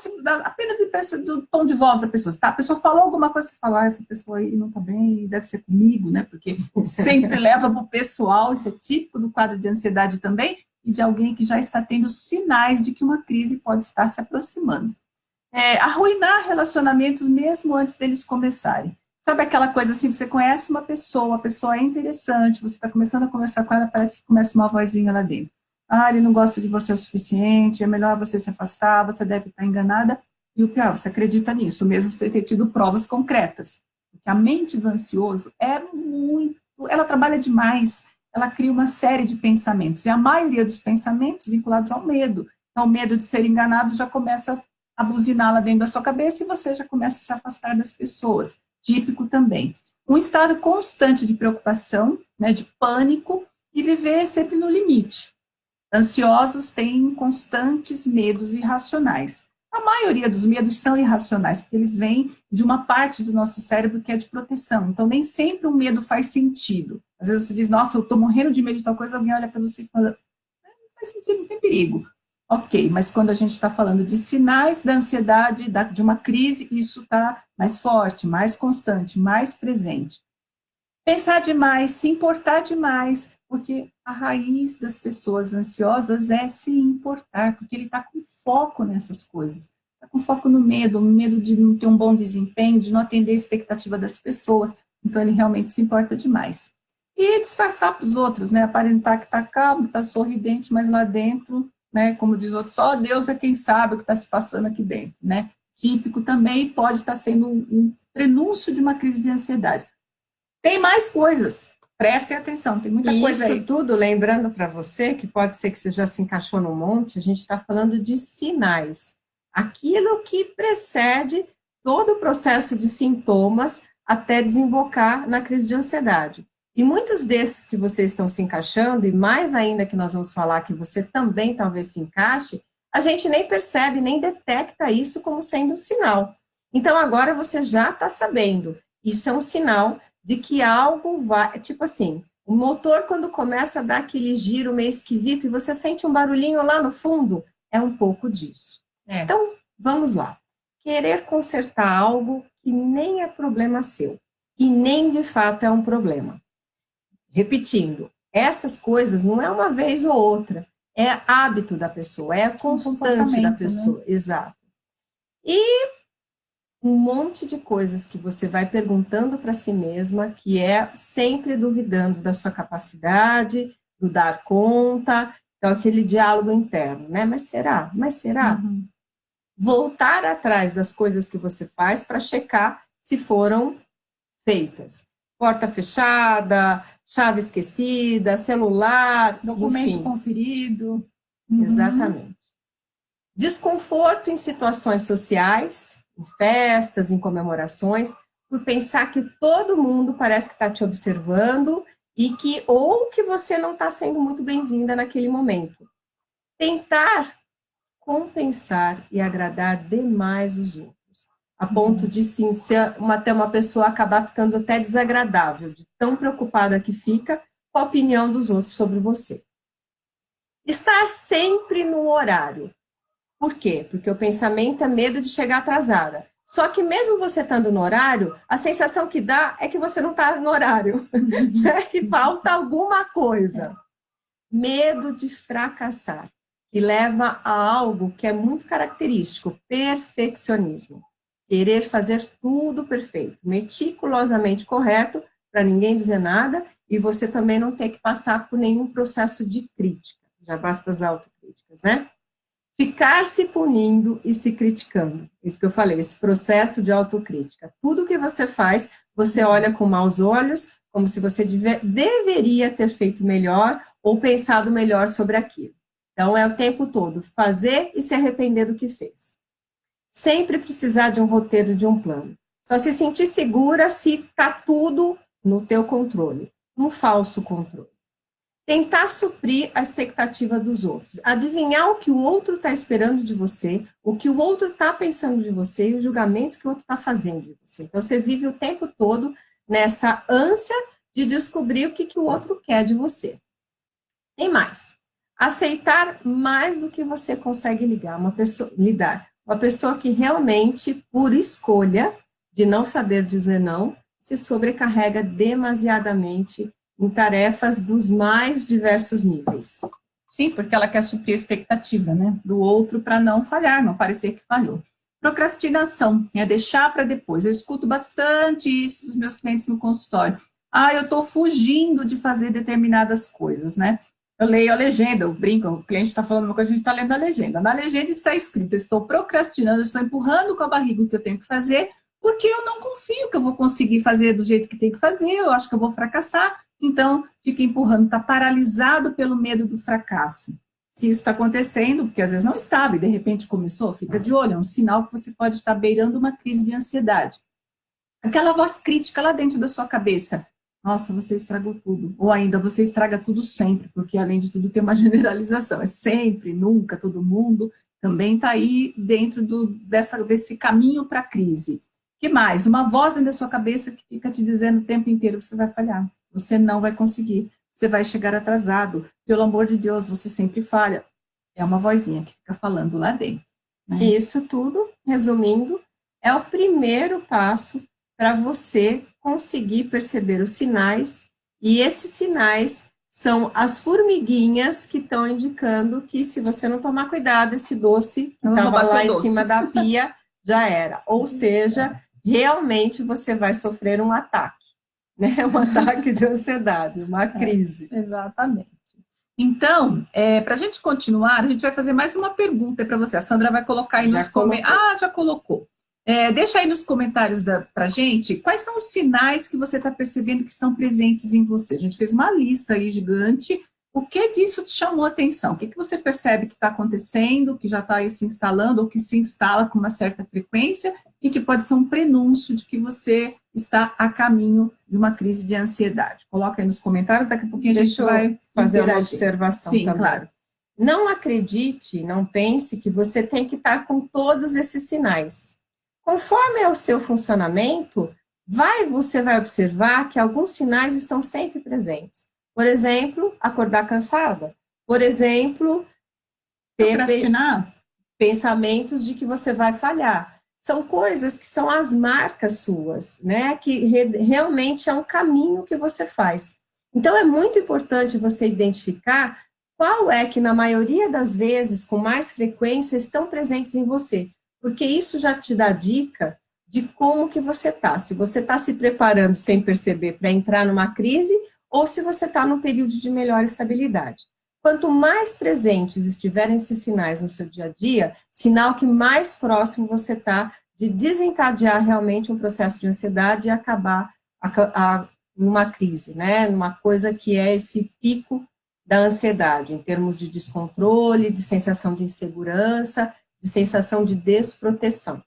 apenas do tom de voz da pessoa. Tá? A pessoa falou alguma coisa, você fala, essa pessoa aí não está bem, deve ser comigo, né? Porque sempre leva para o pessoal, isso é típico do quadro de ansiedade também, e de alguém que já está tendo sinais de que uma crise pode estar se aproximando. Arruinar relacionamentos mesmo antes deles começarem. Sabe aquela coisa assim, você conhece uma pessoa, a pessoa é interessante, você está começando a conversar com ela, parece que começa uma vozinha lá dentro. Ah, ele não gosta de você o suficiente, é melhor você se afastar, você deve estar enganada. E o pior, você acredita nisso, mesmo sem ter tido provas concretas. Porque a mente do ansioso ela trabalha demais, ela cria uma série de pensamentos, e a maioria dos pensamentos vinculados ao medo. Então, o medo de ser enganado já começa a buzinar lá dentro da sua cabeça e você já começa a se afastar das pessoas. Típico também. Um estado constante de preocupação, né, de pânico, e viver sempre no limite. Ansiosos têm constantes medos irracionais. A maioria dos medos são irracionais, porque eles vêm de uma parte do nosso cérebro que é de proteção. Então, nem sempre um medo faz sentido. Às vezes você diz, nossa, eu estou morrendo de medo de tal coisa, alguém olha para você e fala, não faz sentido, não tem perigo. Ok, mas quando a gente está falando de sinais da ansiedade, de uma crise, isso está mais forte, mais constante, mais presente. Pensar demais, se importar demais, porque a raiz das pessoas ansiosas é se importar, porque ele está com foco nessas coisas. Está com foco no medo de não ter um bom desempenho, de não atender a expectativa das pessoas, então ele realmente se importa demais. E disfarçar para os outros, né? Aparentar que está calmo, está sorridente, mas lá dentro, né? Como diz o outro, só Deus é quem sabe o que está se passando aqui dentro, né? Típico também pode estar sendo um prenúncio de uma crise de ansiedade. Tem mais coisas, prestem atenção, tem muita coisa aí. Isso tudo, lembrando para você, que pode ser que você já se encaixou num monte, a gente está falando de sinais. Aquilo que precede todo o processo de sintomas até desembocar na crise de ansiedade. E muitos desses que vocês estão se encaixando, e mais ainda que nós vamos falar que você também talvez se encaixe, a gente nem percebe, nem detecta isso como sendo um sinal. Então, agora você já está sabendo. Isso é um sinal de que algo vai... Tipo assim, o motor, quando começa a dar aquele giro meio esquisito e você sente um barulhinho lá no fundo, é um pouco disso. Então, vamos lá. Querer consertar algo que nem é problema seu e nem de fato é um problema. Repetindo, essas coisas não é uma vez ou outra, é hábito da pessoa, é a constante da pessoa, né? Exato. E um monte de coisas que você vai perguntando para si mesma, que é sempre duvidando da sua capacidade, do dar conta, então aquele diálogo interno, né? Mas será? Mas será? Uhum. Voltar atrás das coisas que você faz para checar se foram feitas. Porta fechada, chave esquecida, celular, documento enfim. conferido. Uhum. Exatamente. Desconforto em situações sociais, em festas, em comemorações, por pensar que todo mundo parece que está te observando e que ou que você não está sendo muito bem-vinda naquele momento. Tentar compensar e agradar demais os outros, a ponto de sim, ser até uma pessoa acabar ficando até desagradável, de tão preocupada que fica com a opinião dos outros sobre você. Estar sempre no horário. Por quê? Porque o pensamento é medo de chegar atrasada. Só que mesmo você estando no horário, a sensação que dá é que você não está no horário, né? Que falta alguma coisa. Medo de fracassar, que leva a algo que é muito característico, perfeccionismo. Querer fazer tudo perfeito, meticulosamente correto, para ninguém dizer nada, e você também não ter que passar por nenhum processo de crítica. Já basta as autocríticas, né? Ficar se punindo e se criticando. Isso que eu falei, esse processo de autocrítica. Tudo que você faz, você olha com maus olhos, como se você deveria ter feito melhor ou pensado melhor sobre aquilo. Então, é o tempo todo fazer e se arrepender do que fez. Sempre precisar de um roteiro, de um plano. Só se sentir segura se está tudo no teu controle, um falso controle. Tentar suprir a expectativa dos outros, adivinhar o que o outro está esperando de você, o que o outro está pensando de você e os julgamentos que o outro está fazendo de você. Então, você vive o tempo todo nessa ânsia de descobrir o que o outro quer de você. Tem mais. Aceitar mais do que você consegue lidar. Uma pessoa que realmente, por escolha de não saber dizer não, se sobrecarrega demasiadamente em tarefas dos mais diversos níveis. Sim, porque ela quer suprir a expectativa, né, do outro para não falhar, não parecer que falhou. Procrastinação, é deixar para depois. Eu escuto bastante isso dos meus clientes no consultório. Eu estou fugindo de fazer determinadas coisas, né? Eu leio a legenda, eu brinco, o cliente está falando uma coisa, a gente está lendo a legenda. Na legenda está escrito, eu estou procrastinando, eu estou empurrando com a barriga o que eu tenho que fazer, porque eu não confio que eu vou conseguir fazer do jeito que tem que fazer, eu acho que eu vou fracassar, então fica empurrando, está paralisado pelo medo do fracasso. Se isso está acontecendo, porque às vezes não estava e de repente começou, fica de olho, é um sinal que você pode estar beirando uma crise de ansiedade. Aquela voz crítica lá dentro da sua cabeça, nossa, você estragou tudo. Ou ainda, você estraga tudo sempre, porque além de tudo tem uma generalização, é sempre, nunca, todo mundo, também está aí dentro desse caminho para a crise. Que mais? Uma voz dentro da sua cabeça que fica te dizendo o tempo inteiro que você vai falhar, você não vai conseguir, você vai chegar atrasado, pelo amor de Deus, você sempre falha. É uma vozinha que fica falando lá dentro. Né? E isso tudo, resumindo, é o primeiro passo para você conseguir perceber os sinais, e esses sinais são as formiguinhas que estão indicando que se você não tomar cuidado, esse doce que estava lá em cima da pia já era. Ou seja, realmente você vai sofrer um ataque, né? Um ataque de ansiedade, uma crise. Exatamente. Então, para a gente continuar, a gente vai fazer mais uma pergunta para você. A Sandra vai colocar aí nos comentários. Já colocou. Deixa aí nos comentários para a gente quais são os sinais que você está percebendo que estão presentes em você. A gente fez uma lista aí gigante. O que disso te chamou a atenção? O que você percebe que está acontecendo, que já está aí se instalando, ou que se instala com uma certa frequência, e que pode ser um prenúncio de que você está a caminho de uma crise de ansiedade? Coloca aí nos comentários, daqui a pouquinho a gente vai fazer uma observação. Sim, também. Claro. Não acredite, não pense que você tem que estar com todos esses sinais. Conforme é o seu funcionamento, você vai observar que alguns sinais estão sempre presentes. Por exemplo, acordar cansada. Por exemplo, ter pensamentos de que você vai falhar. São coisas que são as marcas suas, né? Que realmente é um caminho que você faz. Então, é muito importante você identificar qual é que, na maioria das vezes, com mais frequência, estão presentes em você. Porque isso já te dá dica de como que você está. Se você está se preparando sem perceber para entrar numa crise, ou se você está num período de melhor estabilidade. Quanto mais presentes estiverem esses sinais no seu dia a dia, sinal que mais próximo você está de desencadear realmente um processo de ansiedade e acabar numa crise, né? Numa coisa que é esse pico da ansiedade, em termos de descontrole, de sensação de insegurança, de sensação de desproteção.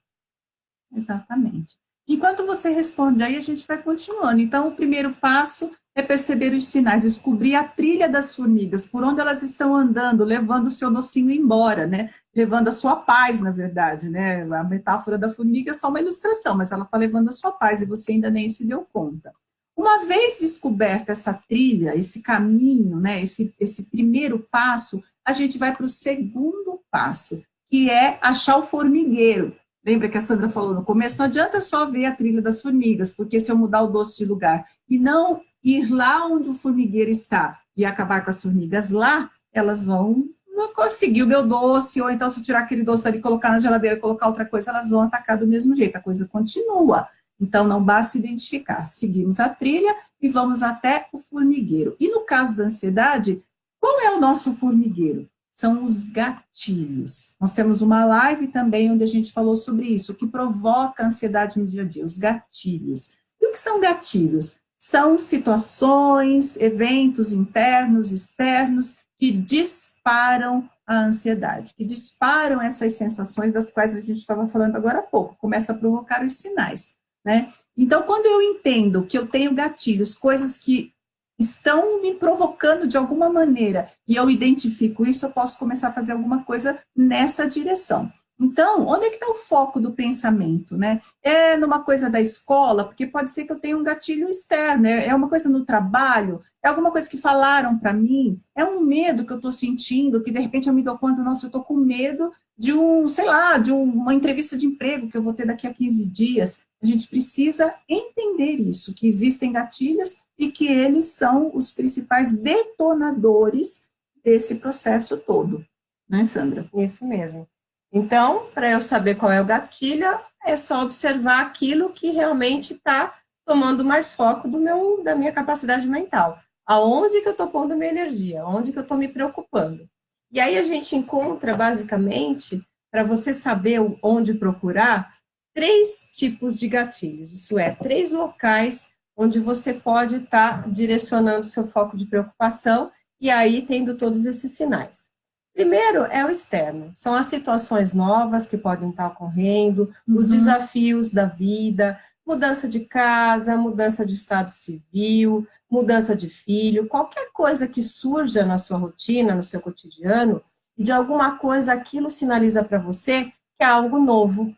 Exatamente. Enquanto você responde aí, a gente vai continuando. Então, o primeiro passo é perceber os sinais, descobrir a trilha das formigas, por onde elas estão andando, levando o seu docinho embora, né? Levando a sua paz, na verdade, né? A metáfora da formiga é só uma ilustração, mas ela está levando a sua paz e você ainda nem se deu conta. Uma vez descoberta essa trilha, esse caminho, né? Esse primeiro passo, a gente vai para o segundo passo, que é achar o formigueiro. Lembra que a Sandra falou no começo? Não adianta só ver a trilha das formigas, porque se eu mudar o doce de lugar e não ir lá onde o formigueiro está e acabar com as formigas lá, elas vão não conseguir o meu doce, ou então se eu tirar aquele doce ali, colocar na geladeira, colocar outra coisa, elas vão atacar do mesmo jeito, a coisa continua. Então, não basta identificar, seguimos a trilha e vamos até o formigueiro. E no caso da ansiedade, qual é o nosso formigueiro? São os gatilhos. Nós temos uma live também onde a gente falou sobre isso, o que provoca ansiedade no dia a dia, os gatilhos. E o que são gatilhos? São situações, eventos internos, externos, que disparam a ansiedade, que disparam essas sensações das quais a gente estava falando agora há pouco, começa a provocar os sinais. né? Então, quando eu entendo que eu tenho gatilhos, coisas que estão me provocando de alguma maneira, e eu identifico isso, eu posso começar a fazer alguma coisa nessa direção. Então, onde é que está o foco do pensamento, né? É numa coisa da escola, porque pode ser que eu tenha um gatilho externo, é uma coisa no trabalho, é alguma coisa que falaram para mim, é um medo que eu estou sentindo, que de repente eu me dou conta, nossa, eu estou com medo de sei lá, de uma entrevista de emprego que eu vou ter daqui a 15 dias. A gente precisa entender isso, que existem gatilhos e que eles são os principais detonadores desse processo todo. Né, Sandra? Isso mesmo. Então, para eu saber qual é o gatilho, é só observar aquilo que realmente está tomando mais foco da minha capacidade mental. Aonde que eu estou pondo minha energia? Aonde que eu estou me preocupando? E aí a gente encontra, basicamente, para você saber onde procurar, 3 tipos de gatilhos. Isso é, 3 locais onde você pode estar direcionando seu foco de preocupação e aí tendo todos esses sinais. Primeiro é o externo, são as situações novas que podem estar ocorrendo, os desafios da vida, mudança de casa, mudança de estado civil, mudança de filho, qualquer coisa que surja na sua rotina, no seu cotidiano, e de alguma coisa aquilo sinaliza para você que é algo novo.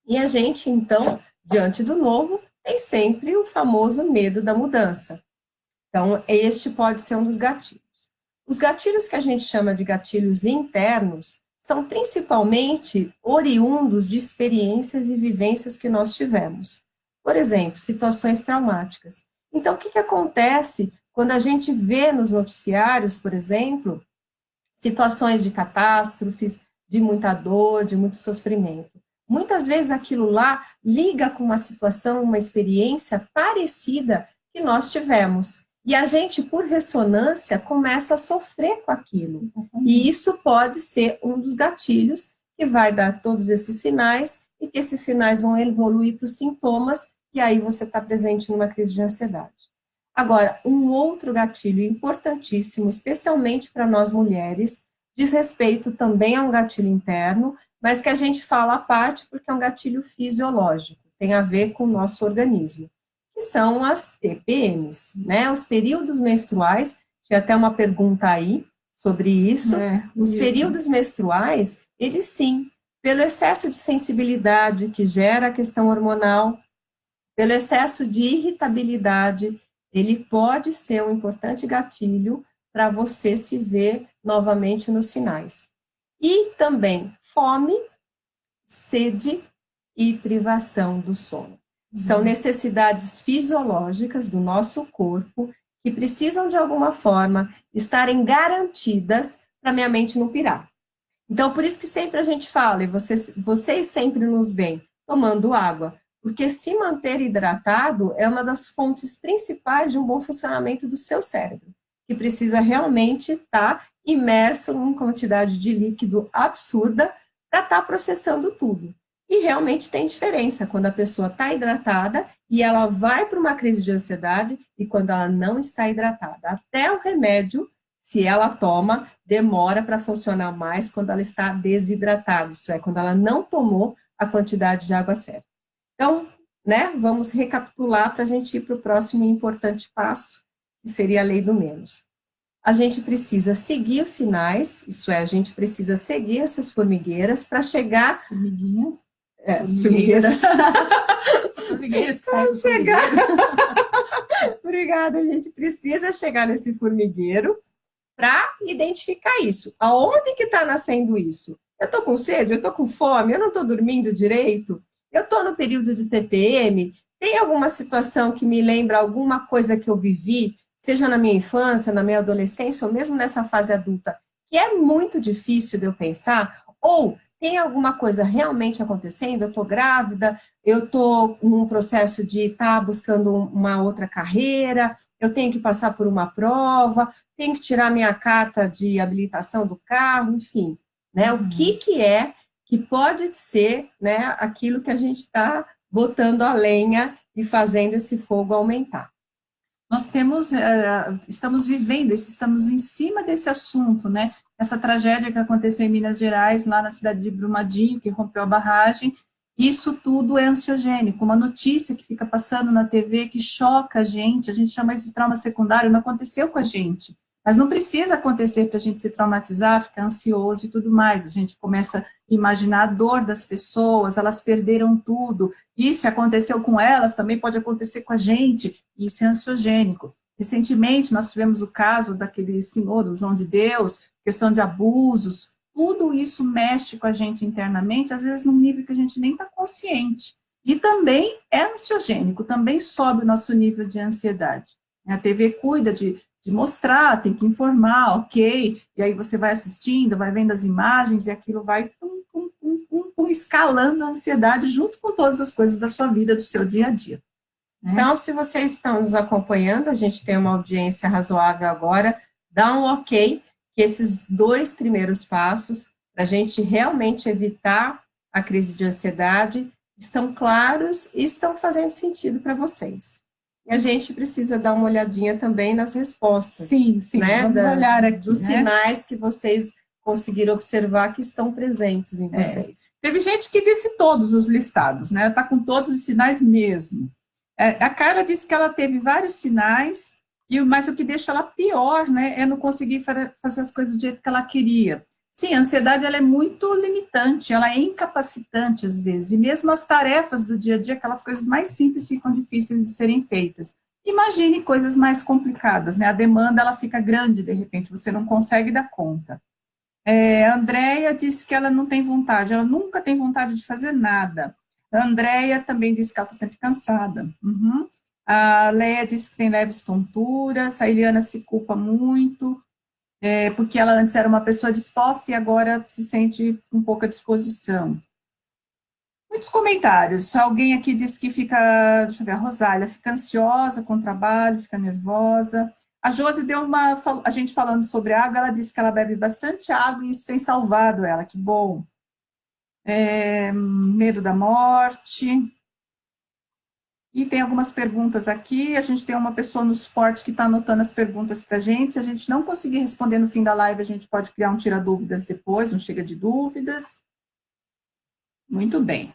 E a gente, então, diante do novo, tem sempre o famoso medo da mudança. Então, este pode ser um dos gatilhos. Os gatilhos que a gente chama de gatilhos internos são principalmente oriundos de experiências e vivências que nós tivemos. Por exemplo, situações traumáticas. Então, o que acontece quando a gente vê nos noticiários, por exemplo, situações de catástrofes, de muita dor, de muito sofrimento? Muitas vezes aquilo lá liga com uma situação, uma experiência parecida que nós tivemos. E a gente, por ressonância, começa a sofrer com aquilo. E isso pode ser um dos gatilhos que vai dar todos esses sinais e que esses sinais vão evoluir para os sintomas e aí você está presente numa crise de ansiedade. Agora, um outro gatilho importantíssimo, especialmente para nós mulheres, diz respeito também a um gatilho interno, mas que a gente fala à parte porque é um gatilho fisiológico, tem a ver com o nosso organismo, que são as TPMs, né? Os períodos menstruais, tinha até uma pergunta aí sobre isso. Os períodos menstruais, eles sim, pelo excesso de sensibilidade que gera a questão hormonal, pelo excesso de irritabilidade, ele pode ser um importante gatilho para você se ver novamente nos sinais. E também fome, sede e privação do sono. São necessidades fisiológicas do nosso corpo que precisam, de alguma forma, estarem garantidas para minha mente não pirar. Então, por isso que sempre a gente fala, e vocês sempre nos veem tomando água, porque se manter hidratado é uma das fontes principais de um bom funcionamento do seu cérebro, que precisa realmente estar imerso em uma quantidade de líquido absurda para estar processando tudo. E realmente tem diferença quando a pessoa está hidratada e ela vai para uma crise de ansiedade e quando ela não está hidratada. Até o remédio, se ela toma, demora para funcionar mais quando ela está desidratada, isso é, quando ela não tomou a quantidade de água certa. Então, né, vamos recapitular para a gente ir para o próximo importante passo, que seria a lei do menos. A gente precisa seguir os sinais, isso é, a gente precisa seguir essas formigueiras para chegar... Formiguinhas? As formigueiras. Formigueiras que saem do formigueiro. Obrigada, a gente precisa chegar nesse formigueiro para identificar isso. Aonde que está nascendo isso? Eu estou com sede, eu estou com fome, eu não estou dormindo direito, eu estou no período de TPM, tem alguma situação que me lembra alguma coisa que eu vivi, seja na minha infância, na minha adolescência, ou mesmo nessa fase adulta, que é muito difícil de eu pensar, ou tem alguma coisa realmente acontecendo, eu estou grávida, eu estou num processo de estar buscando uma outra carreira, eu tenho que passar por uma prova, tenho que tirar minha carta de habilitação do carro, enfim, né? O que é que pode ser, né, aquilo que a gente está botando a lenha e fazendo esse fogo aumentar. Nós estamos vivendo isso, estamos em cima desse assunto, né? Essa tragédia que aconteceu em Minas Gerais, lá na cidade de Brumadinho, que rompeu a barragem, Isso tudo é ansiogênico, uma notícia que fica passando na TV que choca a gente chama isso de trauma secundário, não aconteceu com a gente. Mas não precisa acontecer para a gente se traumatizar, ficar ansioso e tudo mais. A gente começa a imaginar a dor das pessoas, elas perderam tudo. E se aconteceu com elas, também pode acontecer com a gente. Isso é ansiogênico. Recentemente, nós tivemos o caso daquele senhor, o João de Deus, questão de abusos. Tudo isso mexe com a gente internamente, às vezes num nível que a gente nem está consciente. E também é ansiogênico, também sobe o nosso nível de ansiedade. A TV cuida de mostrar, tem que informar, ok, e aí você vai assistindo, vai vendo as imagens, e aquilo vai escalando a ansiedade junto com todas as coisas da sua vida, do seu dia a dia. Né? Então, se vocês estão nos acompanhando, a gente tem uma audiência razoável agora, dá um ok, que esses 2 primeiros passos, para a gente realmente evitar a crise de ansiedade, estão claros e estão fazendo sentido para vocês. E a gente precisa dar uma olhadinha também nas respostas. Sim, né? Vamos olhar aqui, dos sinais que vocês conseguiram observar que estão presentes em vocês. Teve gente que disse todos os listados, né? Está com todos os sinais mesmo. A Carla disse que ela teve vários sinais, mas o que deixa ela pior, né, é não conseguir fazer as coisas do jeito que ela queria. Sim, a ansiedade ela é muito limitante, ela é incapacitante às vezes, e mesmo as tarefas do dia a dia, aquelas coisas mais simples ficam difíceis de serem feitas. Imagine coisas mais complicadas, né, a demanda ela fica grande de repente, você não consegue dar conta. A Andréia disse que ela não tem vontade, ela nunca tem vontade de fazer nada. A Andréia também disse que ela está sempre cansada. A Leia disse que tem leves tonturas, a Eliana se culpa muito, porque ela antes era uma pessoa disposta e agora se sente com pouca disposição. Muitos comentários. Alguém aqui disse que fica, deixa eu ver, a Rosália, fica ansiosa com o trabalho, fica nervosa. A Josi deu a gente falando sobre água, ela disse que ela bebe bastante água e isso tem salvado ela, que bom. Medo da morte. E tem algumas perguntas aqui, a gente tem uma pessoa no suporte que está anotando as perguntas para a gente, se a gente não conseguir responder no fim da live, a gente pode criar um tira-dúvidas depois, um chega de dúvidas. Muito bem.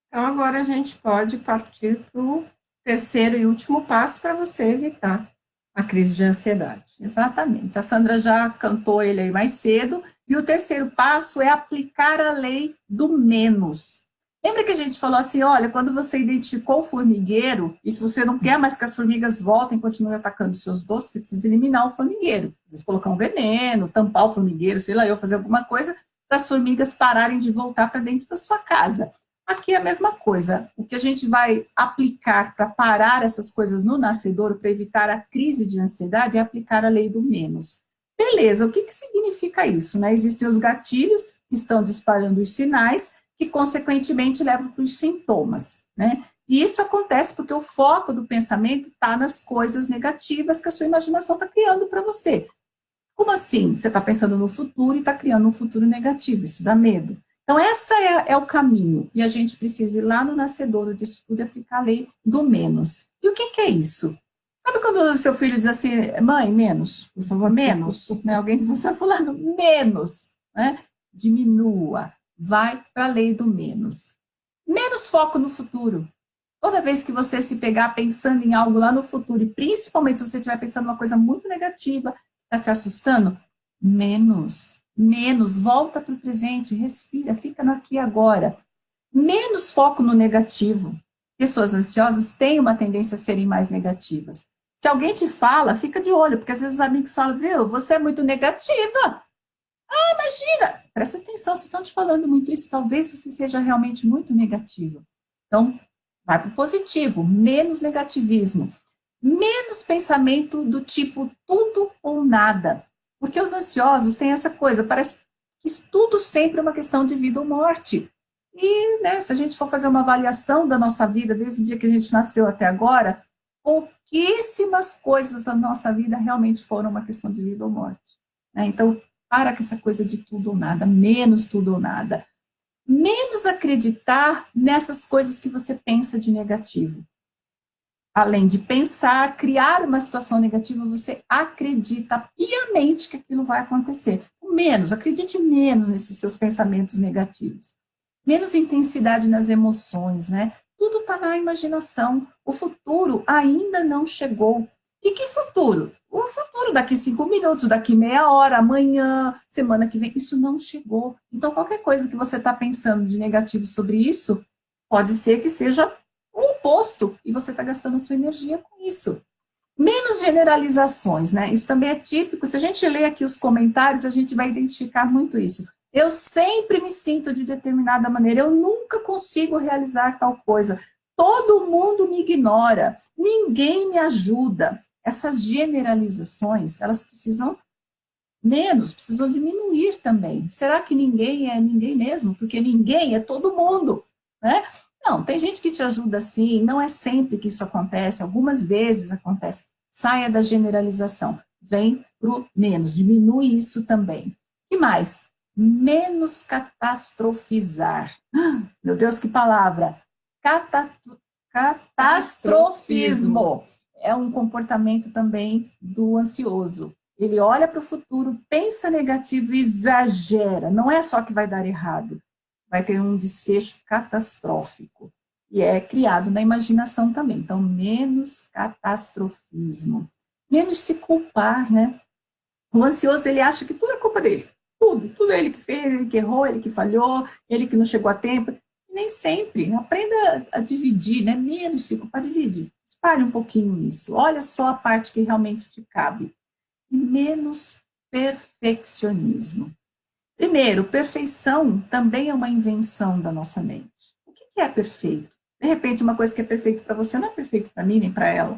Então, agora a gente pode partir para o terceiro e último passo para você evitar a crise de ansiedade. Exatamente, a Sandra já cantou ele aí mais cedo, e o terceiro passo é aplicar a lei do menos. Lembra que a gente falou assim, olha, quando você identificou o formigueiro, e se você não quer mais que as formigas voltem e continuem atacando os seus doces, você precisa eliminar o formigueiro. Às vezes colocar um veneno, tampar o formigueiro, sei lá, fazer alguma coisa para as formigas pararem de voltar para dentro da sua casa. Aqui é a mesma coisa. O que a gente vai aplicar para parar essas coisas no nascedouro, para evitar a crise de ansiedade, é aplicar a lei do menos. Beleza, o que significa isso? Né? Existem os gatilhos que estão disparando os sinais, que, consequentemente, levam para os sintomas, né? E isso acontece porque o foco do pensamento está nas coisas negativas que a sua imaginação está criando para você. Como assim? Você está pensando no futuro e está criando um futuro negativo, isso dá medo. Então, esse é o caminho, e a gente precisa ir lá no nascedouro disso tudo e aplicar a lei do menos. E o que é isso? Sabe quando o seu filho diz assim, mãe, menos, por favor, menos? Né? Alguém diz, você está falando menos, né? Diminua. Vai para a lei do menos. Menos foco no futuro. Toda vez que você se pegar pensando em algo lá no futuro, e principalmente se você estiver pensando em uma coisa muito negativa, está te assustando, menos, volta para o presente, respira, fica no aqui e agora. Menos foco no negativo. Pessoas ansiosas têm uma tendência a serem mais negativas. Se alguém te fala, fica de olho, porque às vezes os amigos falam, viu, você é muito negativa. Imagina, presta atenção, se estão te falando muito isso, talvez você seja realmente muito negativo. Então, vai para o positivo, menos negativismo, menos pensamento do tipo tudo ou nada. Porque os ansiosos têm essa coisa, parece que tudo sempre é uma questão de vida ou morte. E, né, se a gente for fazer uma avaliação da nossa vida, desde o dia que a gente nasceu até agora, pouquíssimas coisas da nossa vida realmente foram uma questão de vida ou morte. Né? Então, para com essa coisa de tudo ou nada, menos tudo ou nada. Menos acreditar nessas coisas que você pensa de negativo. Além de pensar, criar uma situação negativa, você acredita piamente que aquilo vai acontecer. Menos, acredite menos nesses seus pensamentos negativos. menos intensidade nas emoções, né? Tudo está na imaginação. O futuro ainda não chegou. E que futuro? O futuro daqui 5 minutos, daqui meia hora, amanhã, semana que vem, isso não chegou. Então, qualquer coisa que você está pensando de negativo sobre isso, pode ser que seja o oposto, e você está gastando a sua energia com isso. Menos generalizações, né? Isso também é típico. Se a gente ler aqui os comentários, a gente vai identificar muito isso. Eu sempre me sinto de determinada maneira, eu nunca consigo realizar tal coisa. Todo mundo me ignora, ninguém me ajuda. Essas generalizações, elas precisam menos, precisam diminuir também. Será que ninguém é ninguém mesmo? Porque ninguém é todo mundo, né? Não, tem gente que te ajuda sim, não é sempre que isso acontece, algumas vezes acontece. Saia da generalização, vem para o menos, diminui isso também. E mais? Menos catastrofizar. Meu Deus, que palavra! Catastrofismo. É um comportamento também do ansioso. Ele olha para o futuro, pensa negativo e exagera. Não é só que vai dar errado, vai ter um desfecho catastrófico. E é criado na imaginação também. Então, menos catastrofismo. Menos se culpar, né? O ansioso, ele acha que tudo é culpa dele. Tudo é ele que fez, ele que errou, ele que falhou, ele que não chegou a tempo. E nem sempre. Aprenda a dividir, né? Menos se culpar, dividir. Espalhe um pouquinho isso. Olha só a parte que realmente te cabe. E menos perfeccionismo. Primeiro, perfeição também é uma invenção da nossa mente. O que é perfeito? De repente, uma coisa que é perfeita para você não é perfeita para mim nem para ela.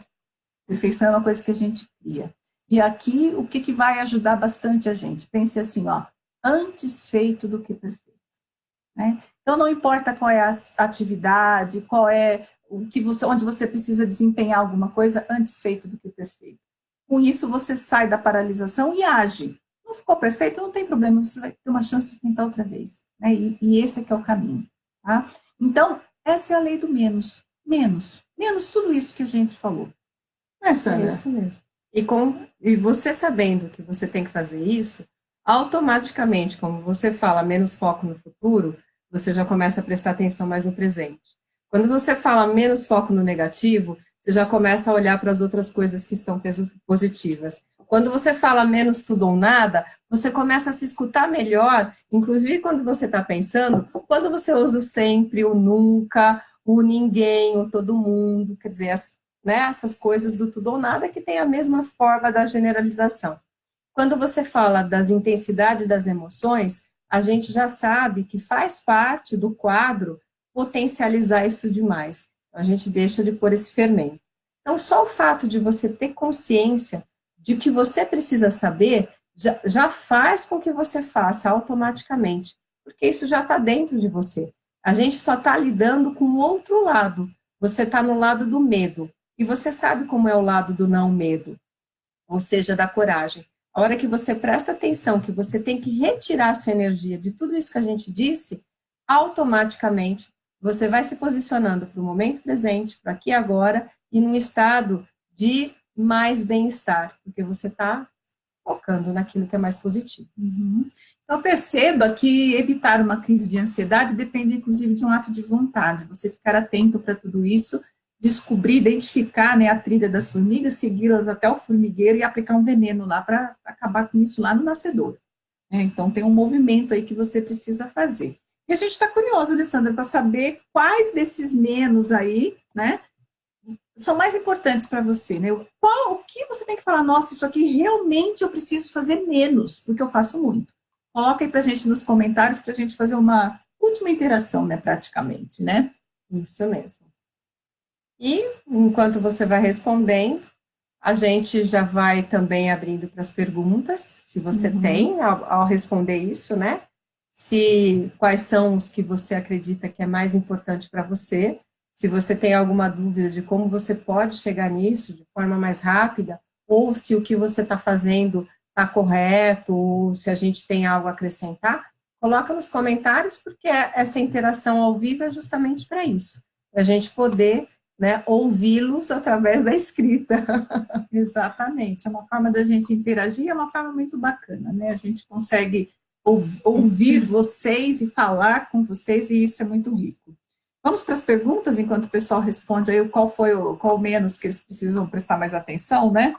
Perfeição é uma coisa que a gente cria. E aqui, o que vai ajudar bastante a gente? Pense assim, ó, antes feito do que perfeito. Né? Então, não importa qual é a atividade, qual é o que você, onde você precisa desempenhar alguma coisa, antes feito do que perfeito. Com isso, você sai da paralisação e age. Não ficou perfeito, não tem problema, você vai ter uma chance de tentar outra vez. Né? E esse é que é o caminho. Tá? Então, essa é a lei do menos. Menos. Menos tudo isso que a gente falou. Né, Sandra? É isso mesmo. E você sabendo que você tem que fazer isso, automaticamente, como você fala, menos foco no futuro, você já começa a prestar atenção mais no presente. Quando você fala menos foco no negativo, você já começa a olhar para as outras coisas que estão positivas. Quando você fala menos tudo ou nada, você começa a se escutar melhor, inclusive quando você está pensando, quando você usa o sempre, o nunca, o ninguém, o todo mundo, quer dizer, né, essas coisas do tudo ou nada que tem a mesma forma da generalização. Quando você fala das intensidades das emoções, a gente já sabe que faz parte do quadro potencializar isso demais. A gente deixa de pôr esse fermento. Então, só o fato de você ter consciência de que você precisa saber, já faz com que você faça automaticamente, porque isso já está dentro de você. A gente só está lidando com o outro lado. Você está no lado do medo. E você sabe como é o lado do não medo, ou seja, da coragem. A hora que você presta atenção, que você tem que retirar a sua energia de tudo isso que a gente disse, automaticamente você vai se posicionando para o momento presente, para aqui e agora, e num estado de mais bem-estar, porque você está focando naquilo que é mais positivo. Então, perceba que evitar uma crise de ansiedade depende, inclusive, de um ato de vontade. Você ficar atento para tudo isso, descobrir, identificar, né, a trilha das formigas, segui-las até o formigueiro e aplicar um veneno lá para acabar com isso lá no nascedor. Então, tem um movimento aí que você precisa fazer. E a gente está curioso, Alessandra, para saber quais desses menos aí, né, são mais importantes para você, né? O que você tem que falar, nossa, isso aqui realmente eu preciso fazer menos, porque eu faço muito. Coloca aí para a gente nos comentários para a gente fazer uma última interação, né, praticamente, né? Isso mesmo. E, enquanto você vai respondendo, a gente já vai também abrindo para as perguntas, se você tem, ao responder isso, né? Quais são os que você acredita que é mais importante para você, se você tem alguma dúvida de como você pode chegar nisso de forma mais rápida, ou se o que você está fazendo está correto, ou se a gente tem algo a acrescentar, coloca nos comentários, porque essa interação ao vivo é justamente para isso, para a gente poder, né, ouvi-los através da escrita. Exatamente, é uma forma da gente interagir, é uma forma muito bacana, né? A gente consegue ouvir vocês e falar com vocês, e isso é muito rico. Vamos para as perguntas, enquanto o pessoal responde aí qual menos que eles precisam prestar mais atenção, né?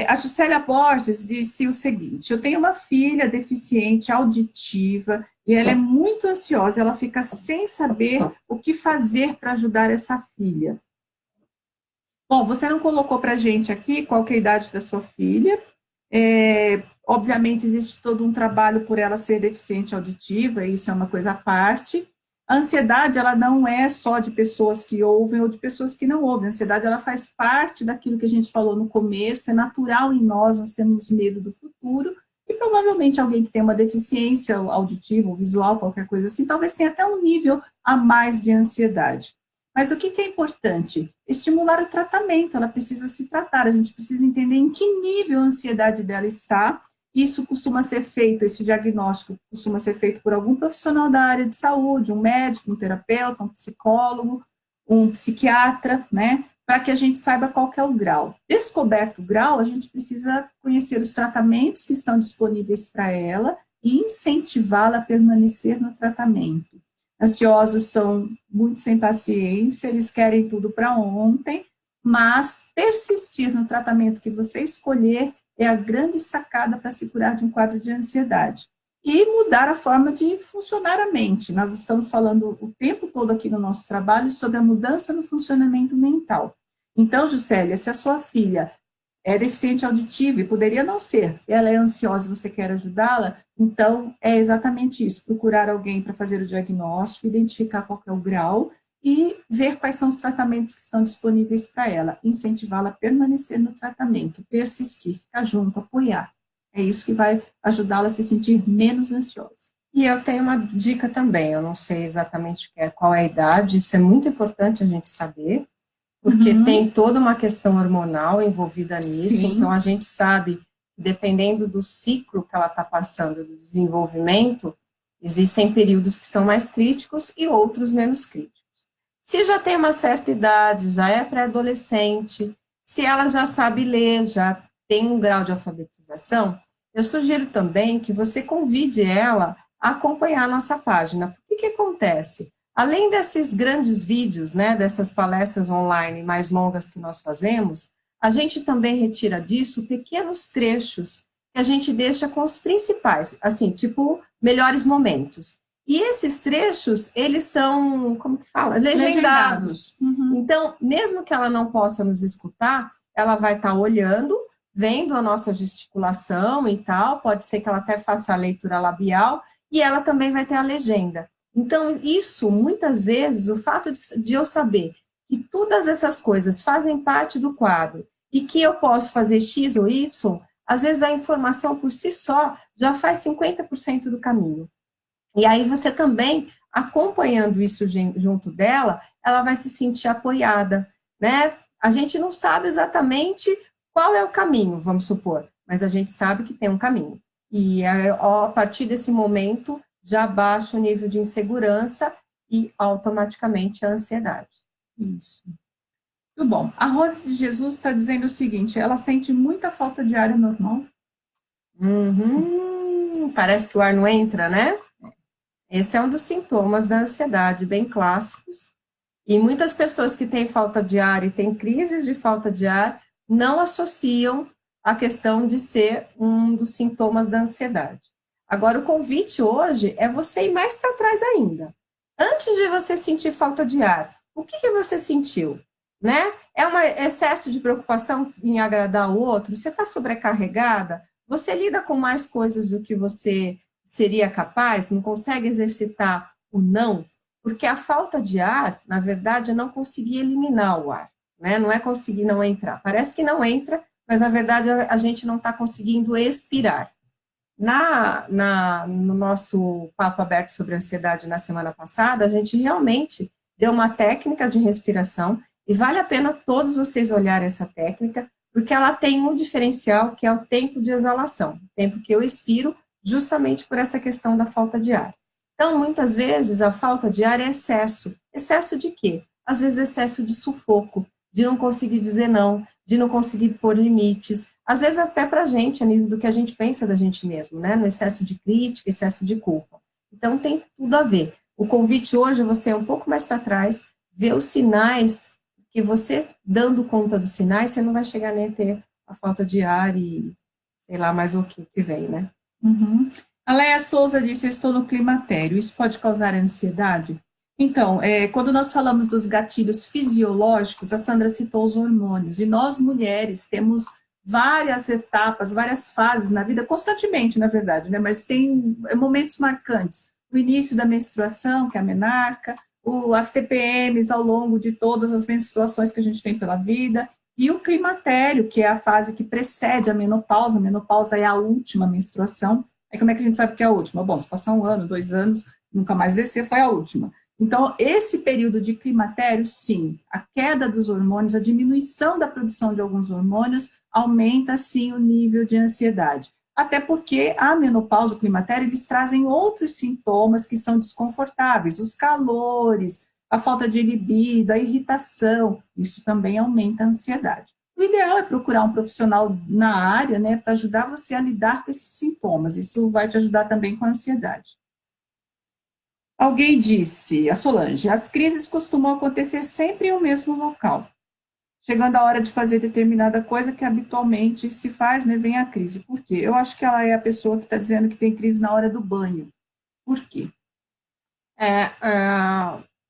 A Juscelia Borges disse o seguinte: eu tenho uma filha deficiente auditiva e ela é muito ansiosa, ela fica sem saber o que fazer para ajudar essa filha. Bom, você não colocou para a gente aqui qual que é a idade da sua filha. Obviamente, existe todo um trabalho por ela ser deficiente auditiva, e isso é uma coisa à parte. A ansiedade, ela não é só de pessoas que ouvem ou de pessoas que não ouvem. A ansiedade, ela faz parte daquilo que a gente falou no começo, é natural em nós, nós temos medo do futuro, e provavelmente alguém que tem uma deficiência auditiva ou visual, qualquer coisa assim, talvez tenha até um nível a mais de ansiedade. Mas o que é importante? Estimular o tratamento, ela precisa se tratar, a gente precisa entender em que nível a ansiedade dela está. Isso costuma ser feito, esse diagnóstico costuma ser feito por algum profissional da área de saúde, um médico, um terapeuta, um psicólogo, um psiquiatra, né? Para que a gente saiba qual que é o grau. Descoberto o grau, a gente precisa conhecer os tratamentos que estão disponíveis para ela e incentivá-la a permanecer no tratamento. Ansiosos são muito sem paciência, eles querem tudo para ontem, mas persistir no tratamento que você escolher é a grande sacada para se curar de um quadro de ansiedade. E mudar a forma de funcionar a mente. Nós estamos falando o tempo todo aqui no nosso trabalho sobre a mudança no funcionamento mental. Então, Juscelia, se a sua filha é deficiente auditiva e poderia não ser, ela é ansiosa e você quer ajudá-la, então é exatamente isso, procurar alguém para fazer o diagnóstico, identificar qual é o grau e ver quais são os tratamentos que estão disponíveis para ela, incentivá-la a permanecer no tratamento, persistir, ficar junto, apoiar. É isso que vai ajudá-la a se sentir menos ansiosa. E eu tenho uma dica também, eu não sei exatamente qual é a idade, isso é muito importante a gente saber, porque tem toda uma questão hormonal envolvida nisso, Sim. Então a gente sabe, dependendo do ciclo que ela está passando, do desenvolvimento, existem períodos que são mais críticos e outros menos críticos. Se já tem uma certa idade, já é pré-adolescente, se ela já sabe ler, já tem um grau de alfabetização, eu sugiro também que você convide ela a acompanhar a nossa página. O que acontece? Além desses grandes vídeos, né, dessas palestras online mais longas que nós fazemos, a gente também retira disso pequenos trechos que a gente deixa com os principais, assim, tipo, melhores momentos. E esses trechos, eles são, como que fala? Legendados. Então, mesmo que ela não possa nos escutar, ela vai estar olhando, vendo a nossa gesticulação e tal, pode ser que ela até faça a leitura labial, e ela também vai ter a legenda. Então, isso, muitas vezes, o fato de eu saber que todas essas coisas fazem parte do quadro e que eu posso fazer X ou Y, às vezes a informação por si só já faz 50% do caminho. E aí você também, acompanhando isso junto dela, ela vai se sentir apoiada, né? A gente não sabe exatamente qual é o caminho, vamos supor, mas a gente sabe que tem um caminho. E a partir desse momento, já baixa o nível de insegurança e automaticamente a ansiedade. Isso. Muito bom. A Rose de Jesus está dizendo o seguinte, ela sente muita falta de ar, é normal? Parece que o ar não entra, né? Esse é um dos sintomas da ansiedade, bem clássicos. E muitas pessoas que têm falta de ar e têm crises de falta de ar não associam a questão de ser um dos sintomas da ansiedade. Agora, o convite hoje é você ir mais para trás ainda. Antes de você sentir falta de ar, o que você sentiu? Né? É um excesso de preocupação em agradar o outro? Você está sobrecarregada? Você lida com mais coisas do que você seria capaz? Não consegue exercitar o não? Porque a falta de ar, na verdade, é não conseguir eliminar o ar, né? Não é conseguir não entrar. Parece que não entra, mas, na verdade, a gente não está conseguindo expirar. No nosso papo aberto sobre ansiedade na semana passada, a gente realmente deu uma técnica de respiração e vale a pena todos vocês olharem essa técnica, porque ela tem um diferencial que é o tempo de exalação, o tempo que eu expiro justamente por essa questão da falta de ar. Então, muitas vezes, a falta de ar é excesso. Excesso de quê? Às vezes, excesso de sufoco, de não conseguir dizer não, de não conseguir pôr limites, às vezes até para a gente, a nível do que a gente pensa da gente mesmo, né? No excesso de crítica, excesso de culpa. Então, tem tudo a ver. O convite hoje é você ir um pouco mais para trás, ver os sinais, que você, dando conta dos sinais, você não vai chegar nem a ter a falta de ar e sei lá mais o que vem, né? Uhum. A Leia Souza disse, eu estou no climatério, isso pode causar ansiedade? Então, quando nós falamos dos gatilhos fisiológicos, a Sandra citou os hormônios, e nós mulheres temos várias etapas, várias fases na vida, constantemente, na verdade, né? Mas tem momentos marcantes. O início da menstruação, que é a menarca, as TPMs ao longo de todas as menstruações que a gente tem pela vida, e o climatério, que é a fase que precede a menopausa é a última menstruação. Aí como é que a gente sabe que é a última? Bom, se passar 1 ano, 2 anos, nunca mais descer, foi a última. Então, esse período de climatério, sim, a queda dos hormônios, a diminuição da produção de alguns hormônios, aumenta, sim, o nível de ansiedade. Até porque a menopausa, o climatério, eles trazem outros sintomas que são desconfortáveis, os calores, a falta de libido, a irritação, isso também aumenta a ansiedade. O ideal é procurar um profissional na área, né, para ajudar você a lidar com esses sintomas, isso vai te ajudar também com a ansiedade. Alguém disse, a Solange, as crises costumam acontecer sempre em um mesmo local. Chegando a hora de fazer determinada coisa que habitualmente se faz, né, vem a crise. Por quê? Eu acho que ela é a pessoa que está dizendo que tem crise na hora do banho. Por quê?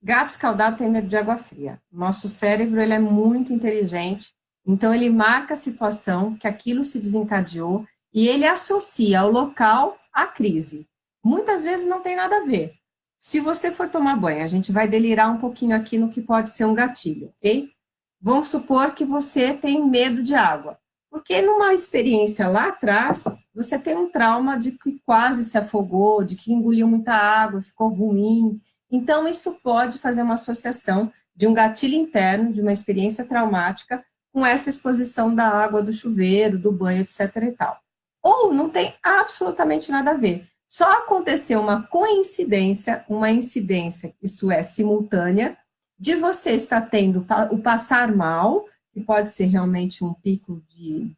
Gato escaldado tem medo de água fria. Nosso cérebro, ele é muito inteligente, então ele marca a situação que aquilo se desencadeou e ele associa o local à crise. Muitas vezes não tem nada a ver. Se você for tomar banho, a gente vai delirar um pouquinho aqui no que pode ser um gatilho, ok? Vamos supor que você tem medo de água, porque numa experiência lá atrás, você tem um trauma de que quase se afogou, de que engoliu muita água, ficou ruim. Então, isso pode fazer uma associação de um gatilho interno, de uma experiência traumática, com essa exposição da água do chuveiro, do banho, etc. e tal. Ou não tem absolutamente nada a ver. Só aconteceu uma coincidência, uma incidência, isso é, simultânea, de você estar tendo o passar mal, que pode ser realmente um pico de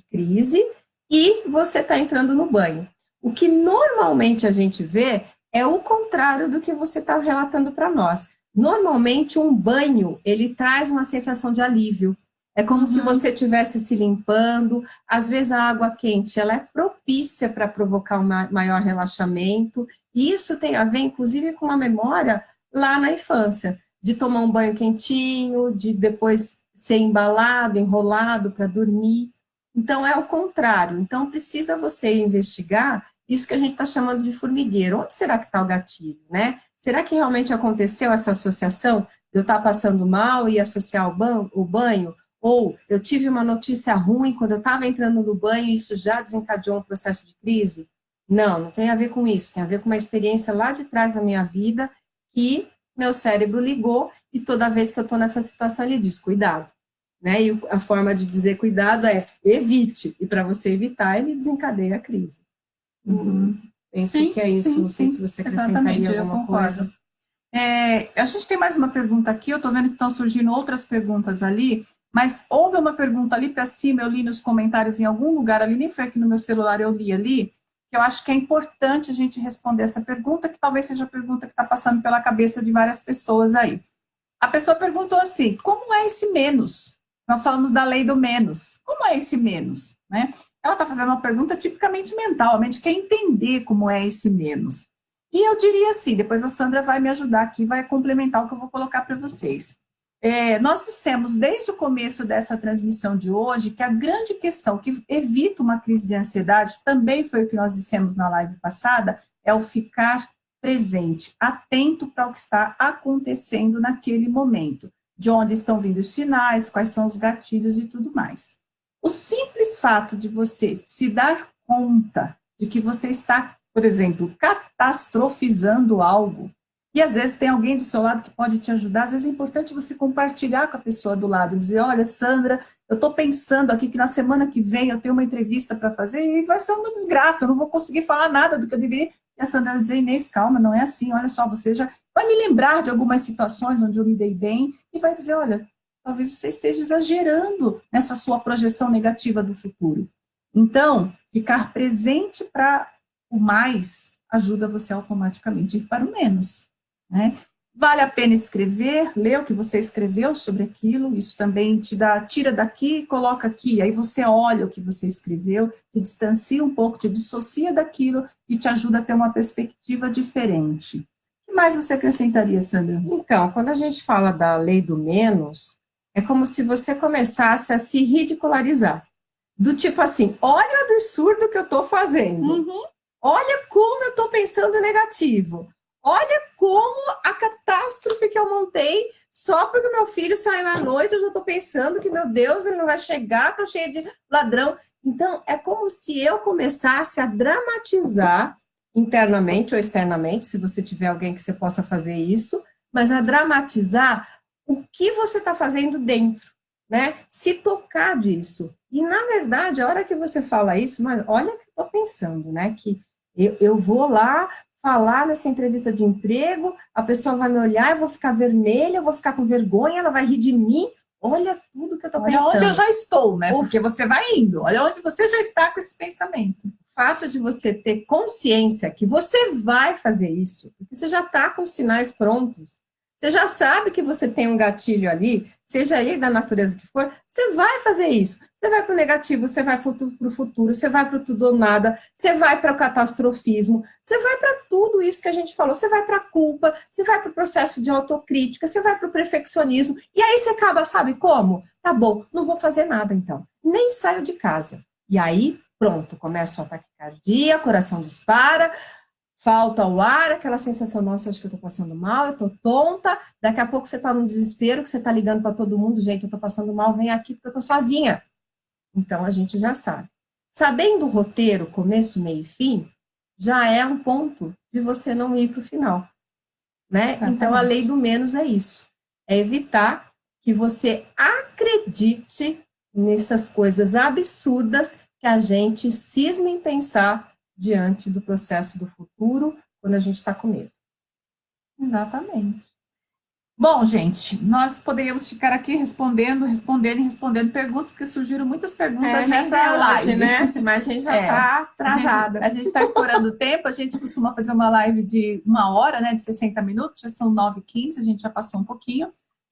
crise, e você está entrando no banho. O que normalmente a gente vê é o contrário do que você está relatando para nós. Normalmente, um banho, ele traz uma sensação de alívio. É como se você estivesse se limpando. Às vezes, a água quente, ela é propícia para provocar um maior relaxamento. E isso tem a ver, inclusive, com uma memória lá na infância, de tomar um banho quentinho, de depois ser embalado, enrolado para dormir. Então, é o contrário. Então, precisa você investigar isso que a gente está chamando de formigueiro. Onde será que está o gatilho, né? Será que realmente aconteceu essa associação de eu estar passando mal e associar o banho? Ou eu tive uma notícia ruim quando eu estava entrando no banho e isso já desencadeou um processo de crise? Não, não tem a ver com isso. Tem a ver com uma experiência lá de trás da minha vida que meu cérebro ligou e toda vez que eu estou nessa situação ele diz, cuidado. Né? E a forma de dizer cuidado é evite. E para você evitar, ele desencadeia a crise. Penso sim, que é isso, sim, não sei sim, se você acrescentaria alguma coisa. A gente tem mais uma pergunta aqui, eu estou vendo que estão surgindo outras perguntas ali, mas houve uma pergunta ali para cima, eu li nos comentários em algum lugar ali, nem foi aqui no meu celular, eu li ali, que eu acho que é importante a gente responder essa pergunta, que talvez seja a pergunta que está passando pela cabeça de várias pessoas aí. A pessoa perguntou assim, como é esse menos? Nós falamos da lei do menos. Como é esse menos? Né? Ela está fazendo uma pergunta tipicamente mental, a mente quer entender como é esse menos. E eu diria assim, depois a Sandra vai me ajudar aqui, vai complementar o que eu vou colocar para vocês. Nós dissemos desde o começo dessa transmissão de hoje que a grande questão que evita uma crise de ansiedade, também foi o que nós dissemos na live passada, é o ficar presente, atento para o que está acontecendo naquele momento, de onde estão vindo os sinais, quais são os gatilhos e tudo mais. O simples fato de você se dar conta de que você está, por exemplo, catastrofizando algo, e às vezes tem alguém do seu lado que pode te ajudar, às vezes é importante você compartilhar com a pessoa do lado, dizer, olha, Sandra, eu estou pensando aqui que na semana que vem eu tenho uma entrevista para fazer e vai ser uma desgraça, eu não vou conseguir falar nada do que eu deveria. E a Sandra vai dizer, Inês, calma, não é assim, olha só, você já vai me lembrar de algumas situações onde eu me dei bem e vai dizer, olha, talvez você esteja exagerando nessa sua projeção negativa do futuro. Então, ficar presente para o mais ajuda você automaticamente a ir para o menos, né? Vale a pena escrever, ler o que você escreveu sobre aquilo, isso também te dá, tira daqui e coloca aqui, aí você olha o que você escreveu, te distancia um pouco, te dissocia daquilo e te ajuda a ter uma perspectiva diferente. O que mais você acrescentaria, Sandra? Então, quando a gente fala da lei do menos, é como se você começasse a se ridicularizar. Do tipo assim, olha o absurdo que eu estou fazendo. Olha como eu estou pensando negativo. Olha como a catástrofe que eu montei só porque meu filho saiu à noite, eu já estou pensando que, meu Deus, ele não vai chegar, está cheio de ladrão. Então, é como se eu começasse a dramatizar internamente ou externamente, se você tiver alguém que você possa fazer isso, mas a dramatizar o que você está fazendo dentro, né? Se tocar disso. E, na verdade, a hora que você fala isso, mas olha o que eu estou pensando, né? Que eu vou lá falar nessa entrevista de emprego, a pessoa vai me olhar, eu vou ficar vermelha, eu vou ficar com vergonha, ela vai rir de mim. Olha tudo que eu estou pensando. Olha onde eu já estou, né? Porque você vai indo. Olha onde você já está com esse pensamento. O fato de você ter consciência que você vai fazer isso, porque você já está com os sinais prontos, você já sabe que você tem um gatilho ali, seja ele da natureza que for, você vai fazer isso. Você vai para o negativo, você vai para o futuro, você vai para o tudo ou nada, você vai para o catastrofismo, você vai para tudo isso que a gente falou, você vai para a culpa, você vai para o processo de autocrítica, você vai para o perfeccionismo, e aí você acaba, sabe como? Tá bom, não vou fazer nada então, nem saio de casa. E aí, pronto, começa o ataque cardíaco, coração dispara, falta o ar, aquela sensação, nossa, acho que eu tô passando mal, eu tô tonta, daqui a pouco você tá num desespero, que você tá ligando para todo mundo, gente, eu tô passando mal, vem aqui porque eu tô sozinha. Então, a gente já sabe. Sabendo o roteiro, começo, meio e fim, já é um ponto de você não ir para o final, né? Exatamente. Então, a lei do menos é isso, é evitar que você acredite nessas coisas absurdas que a gente cisma em pensar diante do processo do futuro, quando a gente está com medo. Exatamente. Bom, gente, nós poderíamos ficar aqui respondendo perguntas, porque surgiram muitas perguntas nessa live, né? Mas a gente já está atrasada. A gente está estourando o tempo, a gente costuma fazer uma live de 1 hora, né, de 60 minutos, já são 9h15, a gente já passou um pouquinho.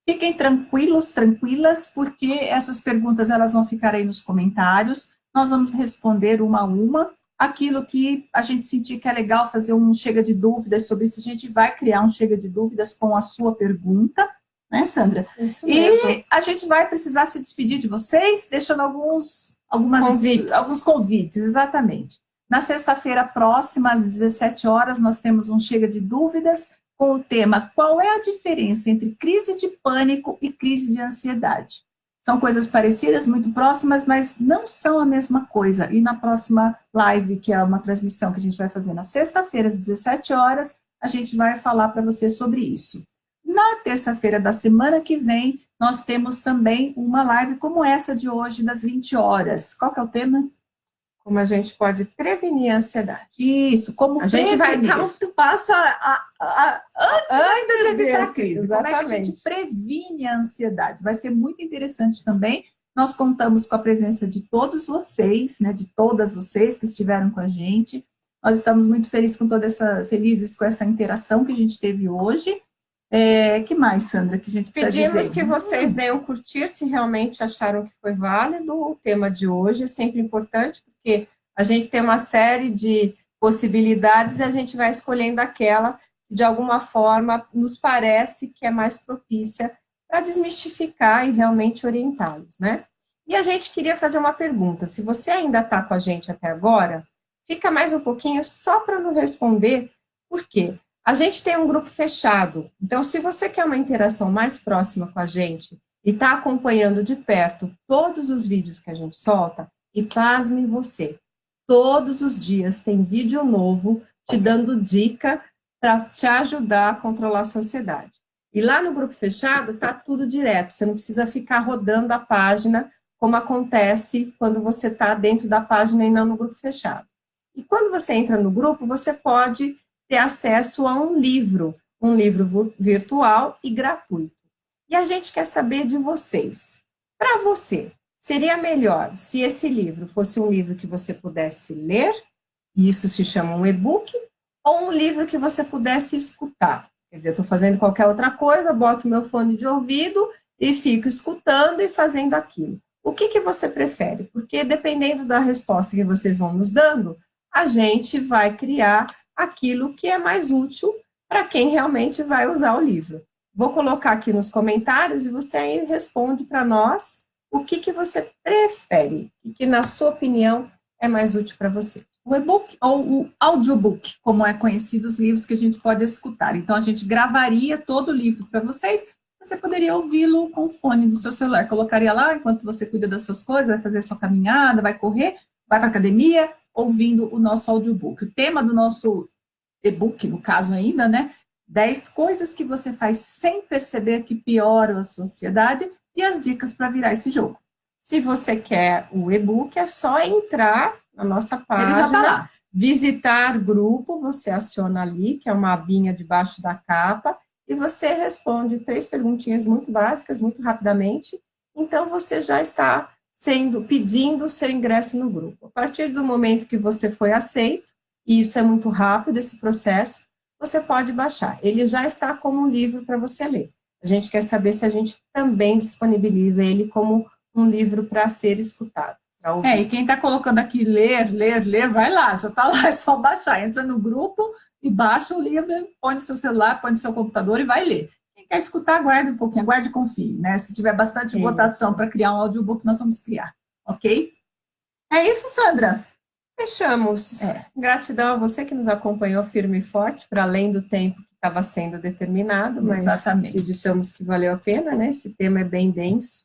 Fiquem tranquilos, tranquilas, porque essas perguntas elas vão ficar aí nos comentários, nós vamos responder uma a uma. Aquilo que a gente sentir que é legal fazer um chega de dúvidas sobre isso, a gente vai criar um chega de dúvidas com a sua pergunta, né, Sandra? Isso mesmo. E a gente vai precisar se despedir de vocês, deixando alguns convites, exatamente. Na sexta-feira próxima, às 17 horas, nós temos um chega de dúvidas com o tema: qual é a diferença entre crise de pânico e crise de ansiedade? São coisas parecidas, muito próximas, mas não são a mesma coisa. E na próxima live, que é uma transmissão que a gente vai fazer na sexta-feira, às 17 horas, a gente vai falar para você sobre isso. Na terça-feira da semana que vem, nós temos também uma live como essa de hoje, das 20 horas. Qual que é o tema? Como a gente pode prevenir a ansiedade. Isso, como a gente vai dar um passo antes de evitar a crise. Exatamente. Como é que a gente previne a ansiedade? Vai ser muito interessante também. Nós contamos com a presença de todos vocês, né, de todas vocês que estiveram com a gente. Nós estamos muito felizes com essa interação que a gente teve hoje. Que mais, Sandra, que a gente precisa dizer? Pedimos que vocês deem um curtir se realmente acharam que foi válido o tema de hoje. É sempre importante, porque a gente tem uma série de possibilidades e a gente vai escolhendo aquela que, de alguma forma, nos parece que é mais propícia para desmistificar e realmente orientá-los, né? E a gente queria fazer uma pergunta. Se você ainda está com a gente até agora, fica mais um pouquinho só para nos responder por quê. A gente tem um grupo fechado, então se você quer uma interação mais próxima com a gente e está acompanhando de perto todos os vídeos que a gente solta, e pasme você, todos os dias tem vídeo novo te dando dica para te ajudar a controlar a sua ansiedade. E lá no grupo fechado está tudo direto, você não precisa ficar rodando a página como acontece quando você está dentro da página e não no grupo fechado. E quando você entra no grupo, você pode ter acesso a um livro virtual e gratuito. E a gente quer saber de vocês. Para você, seria melhor se esse livro fosse um livro que você pudesse ler, e isso se chama um e-book, ou um livro que você pudesse escutar? Quer dizer, eu estou fazendo qualquer outra coisa, boto meu fone de ouvido e fico escutando e fazendo aquilo. O que você prefere? Porque dependendo da resposta que vocês vão nos dando, a gente vai criar aquilo que é mais útil para quem realmente vai usar o livro. Vou colocar aqui nos comentários e você aí responde para nós o que você prefere e que, na sua opinião, é mais útil para você. O e-book ou o audiobook, como é conhecido os livros que a gente pode escutar. Então, a gente gravaria todo o livro para vocês, você poderia ouvi-lo com o fone do seu celular. Colocaria lá, enquanto você cuida das suas coisas, vai fazer sua caminhada, vai correr, vai para a academia, ouvindo o nosso audiobook. O tema do nosso e-book, no caso ainda, né? 10 coisas que você faz sem perceber que pioram a sua ansiedade e as dicas para virar esse jogo. Se você quer o e-book, é só entrar na nossa página, ele já tá lá. Visitar grupo, você aciona ali, que é uma abinha debaixo da capa, e você responde 3 perguntinhas muito básicas, muito rapidamente, então você já está pedindo o seu ingresso no grupo. A partir do momento que você foi aceito, e isso é muito rápido, esse processo, você pode baixar. Ele já está como um livro para você ler. A gente quer saber se a gente também disponibiliza ele como um livro para ser escutado. E quem está colocando aqui ler, vai lá, já está lá, é só baixar. Entra no grupo e baixa o livro, põe no seu celular, põe no seu computador e vai ler. Quem quer escutar, aguarde um pouquinho, aguarde e confie, né? Se tiver bastante votação para criar um audiobook, nós vamos criar, ok? É isso, Sandra? Fechamos. Gratidão a você que nos acompanhou firme e forte, para além do tempo que estava sendo determinado, mas acreditamos que valeu a pena, né? Esse tema é bem denso.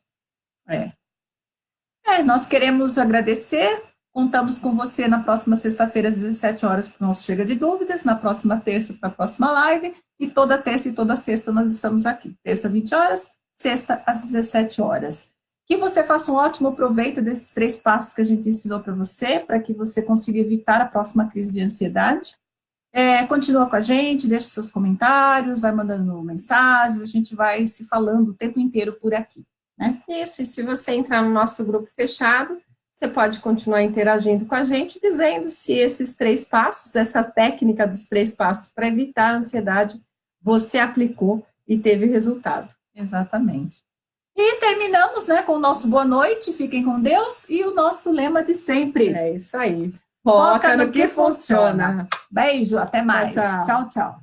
Nós queremos agradecer, contamos com você na próxima sexta-feira, às 17 horas, para o nosso Chega de Dúvidas, na próxima terça, para a próxima live, e toda terça e toda sexta nós estamos aqui. Terça, 20 horas, sexta, às 17 horas. Que você faça um ótimo proveito desses 3 passos que a gente ensinou para você, para que você consiga evitar a próxima crise de ansiedade. Continua com a gente, deixa seus comentários, vai mandando mensagens, a gente vai se falando o tempo inteiro por aqui. Né? Isso, e se você entrar no nosso grupo fechado, você pode continuar interagindo com a gente, dizendo se esses 3 passos, essa técnica dos 3 passos para evitar a ansiedade, você aplicou e teve resultado. Exatamente. E terminamos, né, com o nosso boa noite, fiquem com Deus, e o nosso lema de sempre. É isso aí. Foca no que funciona. Beijo, até mais. Tchau, tchau. Tchau, tchau.